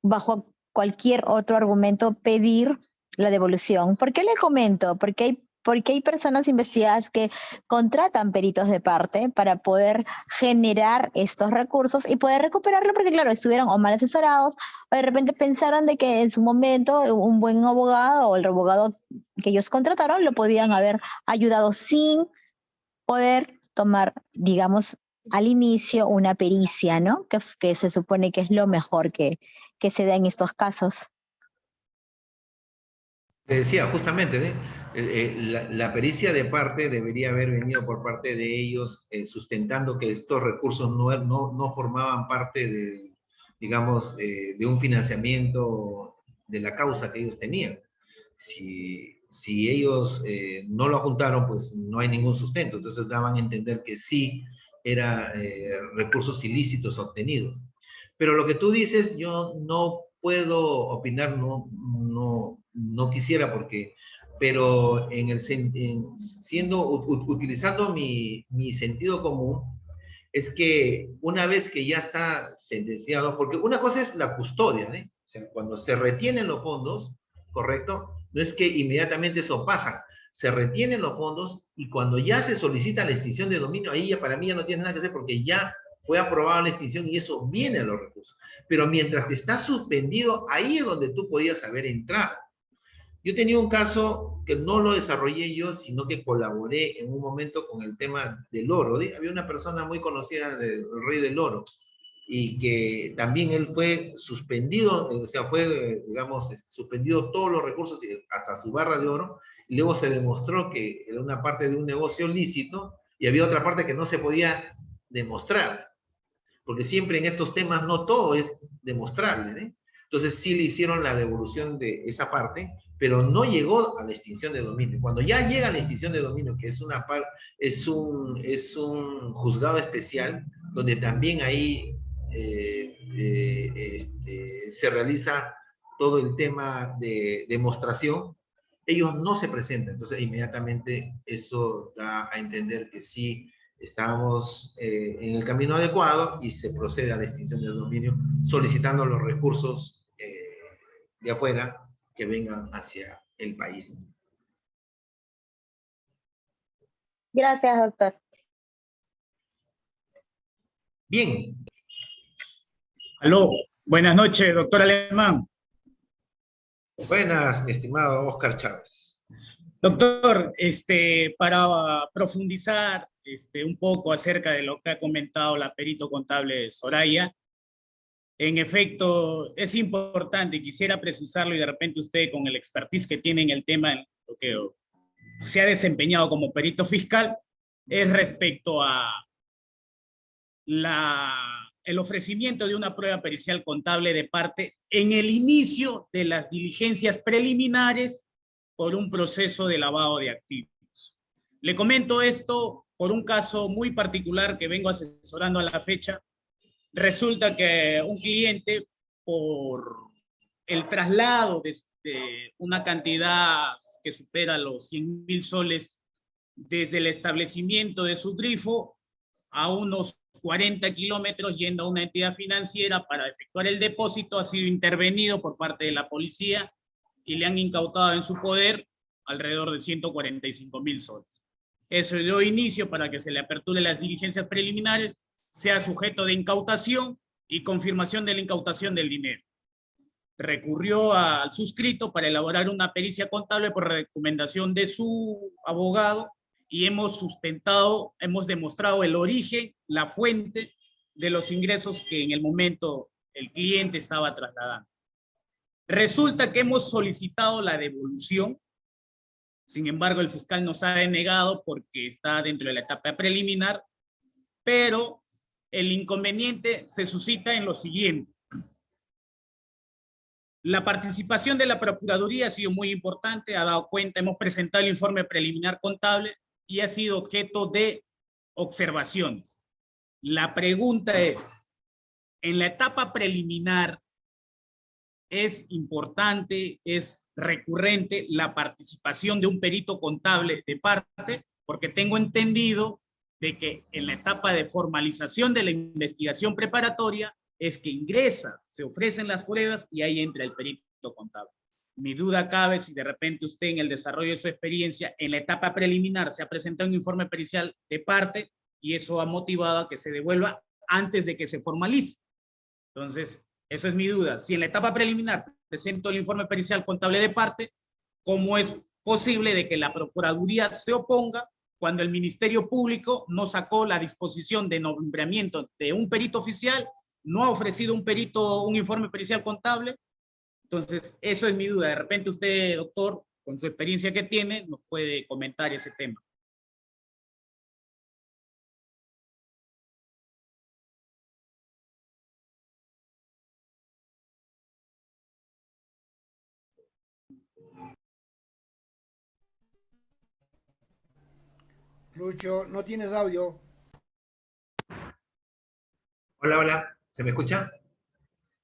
bajo cualquier otro argumento, pedir la devolución? ¿Por qué le comento? Porque hay personas investigadas que contratan peritos de parte para poder generar estos recursos y poder recuperarlo, porque claro, estuvieron o mal asesorados, o de repente pensaron de que en su momento un buen abogado o el abogado que ellos contrataron lo podían haber ayudado sin poder tomar, digamos, al inicio una pericia, ¿no? Que se supone que es lo mejor que se da en estos casos. Te decía, justamente, la pericia de parte debería haber venido por parte de ellos, sustentando que estos recursos no formaban parte de, digamos, de un financiamiento de la causa que ellos tenían. Si ellos no lo juntaron, pues no hay ningún sustento. Entonces daban a entender que sí eran recursos ilícitos obtenidos. Pero lo que tú dices, yo no puedo opinar, no quisiera, pero utilizando mi sentido común, es que una vez que ya está sentenciado, porque una cosa es la custodia, ¿eh? O sea, cuando se retienen los fondos, ¿correcto? No es que inmediatamente eso pasa, se retienen los fondos, y cuando ya se solicita la extinción de dominio, ahí ya para mí ya no tiene nada que hacer, porque ya fue aprobada la extinción y eso viene a los recursos. Pero mientras que está suspendido, ahí es donde tú podías haber entrado. Yo tenía un caso que no lo desarrollé yo, sino que colaboré en un momento con el tema del oro. Había una persona muy conocida, el rey del oro, y que también él fue suspendido, o sea, fue, digamos, suspendido todos los recursos, hasta su barra de oro, y luego se demostró que era una parte de un negocio lícito, y había otra parte que no se podía demostrar, porque siempre en estos temas no todo es demostrable, ¿eh? Entonces sí le hicieron la devolución de esa parte, pero no llegó a la extinción de dominio. Cuando ya llega a la extinción de dominio, que es un juzgado especial, donde también ahí se realiza todo el tema de demostración, ellos no se presentan. Entonces inmediatamente eso da a entender que sí estábamos en el camino adecuado, y se procede a la extinción del dominio solicitando los recursos de afuera que vengan hacia el país. Gracias, doctor. Bien. Aló, buenas noches, doctor Alemán. Buenas, mi estimado Oscar Chávez. Doctor, para profundizar un poco acerca de lo que ha comentado la perito contable Soraya, en efecto, es importante, quisiera precisarlo, y de repente usted, con el expertise que tiene en el tema, en lo que se ha desempeñado como perito fiscal, es respecto a el ofrecimiento de una prueba pericial contable de parte en el inicio de las diligencias preliminares por un proceso de lavado de activos. Le comento esto por un caso muy particular que vengo asesorando a la fecha. Resulta que un cliente, por el traslado de una cantidad que supera los 100.000 soles desde el establecimiento de su grifo a unos 40 kilómetros yendo a una entidad financiera para efectuar el depósito, ha sido intervenido por parte de la policía y le han incautado en su poder alrededor de 145.000 soles. Eso dio inicio para que se le aperture las diligencias preliminares, sea sujeto de incautación y confirmación de la incautación del dinero. Recurrió al suscrito para elaborar una pericia contable por recomendación de su abogado, y hemos demostrado el origen, la fuente de los ingresos que en el momento el cliente estaba trasladando. Resulta que hemos solicitado la devolución. Sin embargo, el fiscal nos ha denegado porque está dentro de la etapa preliminar, pero el inconveniente se suscita en lo siguiente. La participación de la Procuraduría ha sido muy importante, ha dado cuenta, hemos presentado el informe preliminar contable y ha sido objeto de observaciones. La pregunta es, en la etapa preliminar, ¿es importante, es recurrente la participación de un perito contable de parte? Porque tengo entendido de que en la etapa de formalización de la investigación preparatoria es que ingresa, se ofrecen las pruebas y ahí entra el perito contable. Mi duda cabe si de repente usted en el desarrollo de su experiencia en la etapa preliminar se ha presentado un informe pericial de parte y eso ha motivado a que se devuelva antes de que se formalice. Entonces, eso es mi duda. Si en la etapa preliminar presento el informe pericial contable de parte, ¿cómo es posible de que la Procuraduría se oponga cuando el Ministerio Público no sacó la disposición de nombramiento de un perito oficial, no ha ofrecido un informe pericial contable? Entonces, eso es mi duda. De repente usted, doctor, con su experiencia que tiene, nos puede comentar ese tema. Lucho, no tienes audio. Hola, hola, ¿se me escucha?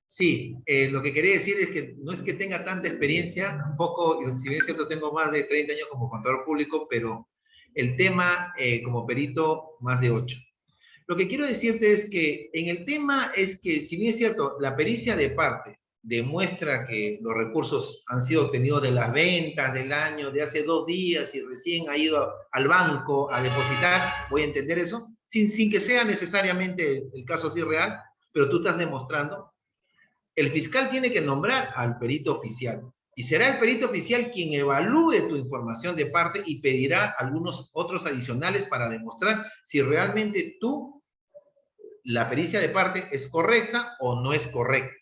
Sí, lo que quería decir es que no es que tenga tanta experiencia, un poco, si bien es cierto, tengo más de 30 años como contador público, pero el tema como perito, más de 8. Lo que quiero decirte es que en el tema es que, si bien es cierto, la pericia de parte demuestra que los recursos han sido obtenidos de las ventas del año de hace 2 días y recién ha ido al banco a depositar, voy a entender eso, sin que sea necesariamente el caso así real, pero tú estás demostrando. El fiscal tiene que nombrar al perito oficial y será el perito oficial quien evalúe tu información de parte y pedirá algunos otros adicionales para demostrar si realmente la pericia de parte es correcta o no es correcta.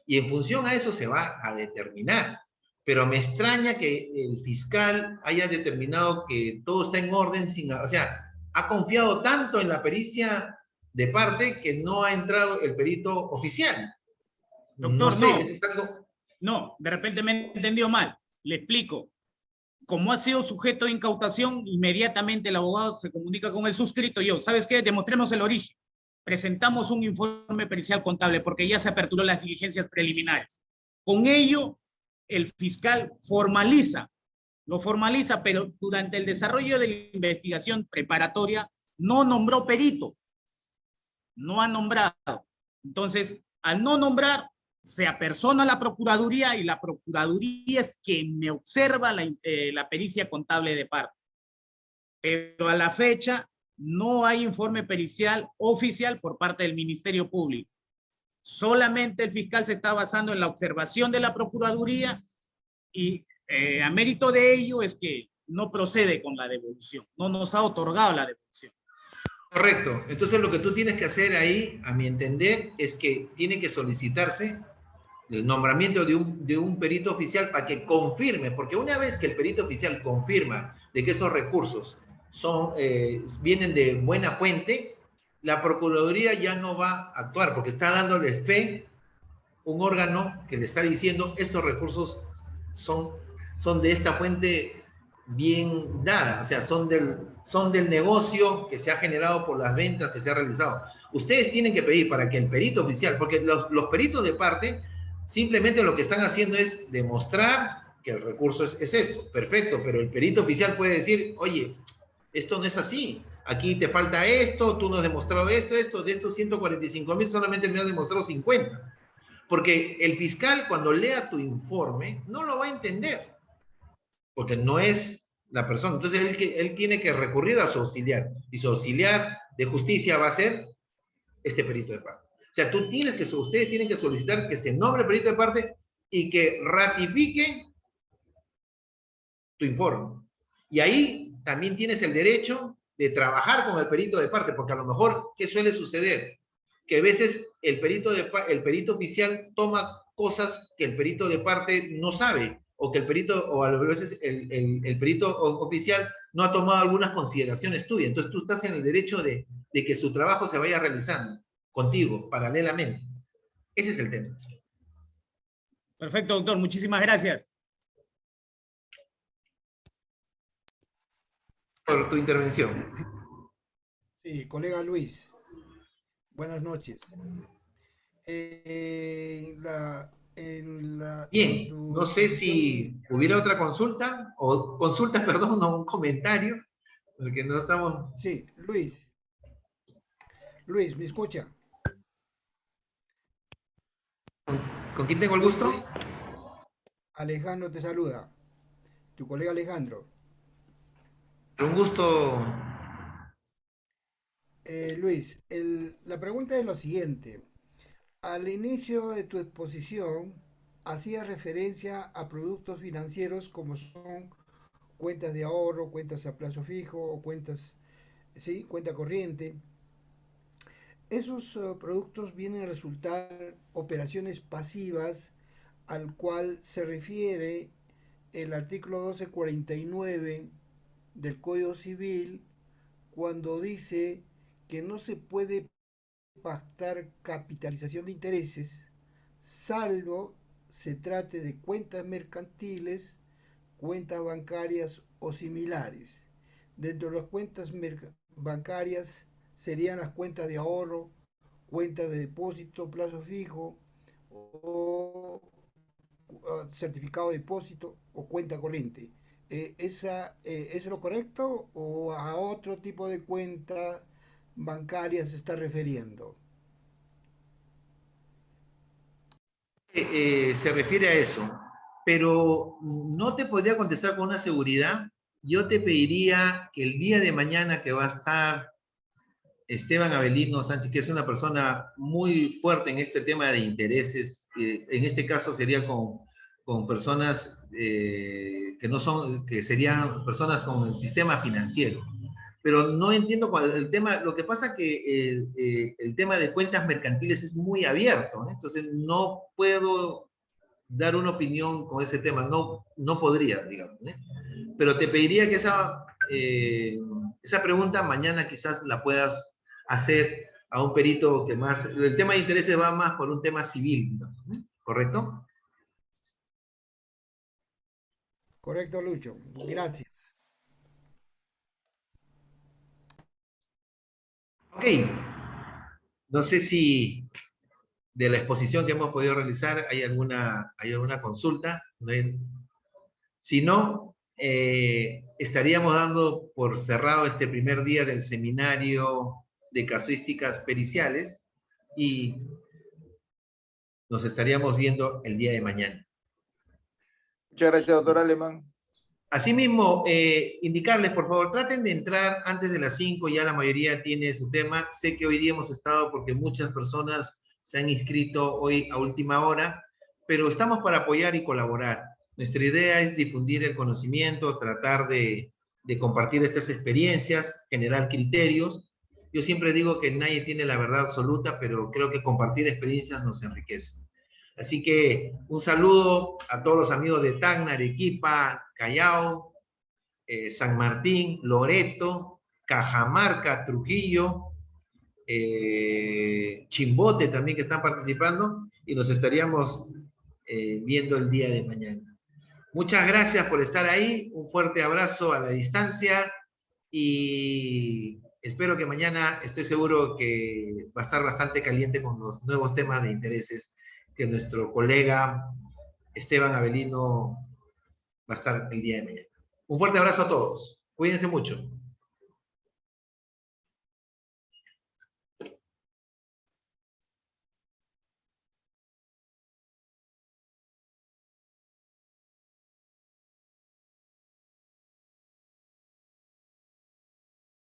Y en función a eso se va a determinar. Pero me extraña que el fiscal haya determinado que todo está en orden, o sea, ha confiado tanto en la pericia de parte que no ha entrado el perito oficial. Doctor, no sé, ¿es algo? No, de repente me he entendido mal. Le explico. Como ha sido sujeto de incautación, inmediatamente el abogado se comunica con el suscrito. ¿Sabes qué? Demostremos el origen. Presentamos un informe pericial contable porque ya se aperturó las diligencias preliminares. Con ello, el fiscal lo formaliza, pero durante el desarrollo de la investigación preparatoria no nombró perito. No ha nombrado. Entonces, al no nombrar, se apersona la Procuraduría y la Procuraduría es quien me observa la pericia contable de parte. Pero a la fecha no hay informe pericial oficial por parte del Ministerio Público. Solamente el fiscal se está basando en la observación de la Procuraduría y a mérito de ello es que no procede con la devolución, no nos ha otorgado la devolución. Correcto. Entonces lo que tú tienes que hacer ahí, a mi entender, es que tiene que solicitarse el nombramiento de un perito oficial para que confirme, porque una vez que el perito oficial confirma de que esos recursos vienen de buena fuente, la Procuraduría ya no va a actuar, porque está dándole fe un órgano que le está diciendo estos recursos son de esta fuente bien dada, o sea, son del negocio que se ha generado por las ventas que se ha realizado. Ustedes tienen que pedir para que el perito oficial, porque los peritos de parte simplemente lo que están haciendo es demostrar que el recurso es esto, perfecto, pero el perito oficial puede decir, oye, esto no es así, aquí te falta esto, tú no has demostrado esto, de estos 145,000 solamente me has demostrado 50. Porque el fiscal cuando lea tu informe no lo va a entender, porque no es la persona. Entonces él tiene que recurrir a su auxiliar, y su auxiliar de justicia va a ser este perito de parte. O sea, ustedes tienen que solicitar que se nombre perito de parte y que ratifique tu informe. Y ahí también tienes el derecho de trabajar con el perito de parte, porque a lo mejor, ¿qué suele suceder? que a veces el perito oficial toma cosas que el perito de parte no sabe, o que el perito, o a veces el perito oficial no ha tomado algunas consideraciones tuyas. Entonces tú estás en el derecho de que su trabajo se vaya realizando contigo, paralelamente. Ese es el tema. Perfecto, doctor. Muchísimas gracias. Por tu intervención. Sí, colega Luis. Buenas noches. Bien, no sé si hubiera otra consulta, o consulta, perdón, o un comentario, porque no estamos... Sí, Luis. Luis, ¿me escucha? ¿Con quién tengo el gusto? Alejandro te saluda. Tu colega Alejandro. Un gusto. Luis, la pregunta es lo siguiente. Al inicio de tu exposición, hacías referencia a productos financieros como son cuentas de ahorro, cuentas a plazo fijo o cuentas, sí, cuenta corriente. Esos productos vienen a resultar operaciones pasivas al cual se refiere el artículo 1249 del Código Civil cuando dice que no se puede pactar capitalización de intereses salvo se trate de cuentas mercantiles, cuentas bancarias o similares. Dentro de las cuentas bancarias serían las cuentas de ahorro, cuentas de depósito, plazo fijo o certificado de depósito o cuenta corriente. ¿Es lo correcto o a otro tipo de cuenta bancaria se está refiriendo? Se refiere a eso, pero no te podría contestar con una seguridad. Yo te pediría que el día de mañana que va a estar Esteban Avelino Sánchez, que es una persona muy fuerte en este tema de intereses, en este caso sería con personas que no son, que serían personas con el sistema financiero. Pero no entiendo cuál el tema. Lo que pasa que el tema de cuentas mercantiles es muy abierto, ¿no? Entonces no puedo dar una opinión con ese tema, no podría, digamos, ¿eh? Pero te pediría que esa pregunta mañana quizás la puedas hacer a un perito que más, el tema de intereses va más por un tema civil, ¿no? ¿Correcto? Correcto, Lucho. Gracias. Ok. No sé si de la exposición que hemos podido realizar hay alguna consulta. Si no, estaríamos dando por cerrado este primer día del seminario de casuísticas periciales y nos estaríamos viendo el día de mañana. Muchas gracias, doctor Alemán. Asimismo, indicarles, por favor, traten de entrar antes de las 5, ya la mayoría tiene su tema. Sé que hoy día hemos estado porque muchas personas se han inscrito hoy a última hora, pero estamos para apoyar y colaborar. Nuestra idea es difundir el conocimiento, tratar de compartir estas experiencias, generar criterios. Yo siempre digo que nadie tiene la verdad absoluta, pero creo que compartir experiencias nos enriquece. Así que un saludo a todos los amigos de Tacna, Arequipa, Callao, San Martín, Loreto, Cajamarca, Trujillo, Chimbote también que están participando y nos estaríamos viendo el día de mañana. Muchas gracias por estar ahí, un fuerte abrazo a la distancia y espero que mañana, estoy seguro que va a estar bastante caliente con los nuevos temas de intereses que nuestro colega Esteban Avelino va a estar el día de mañana. Un fuerte abrazo a todos. Cuídense mucho.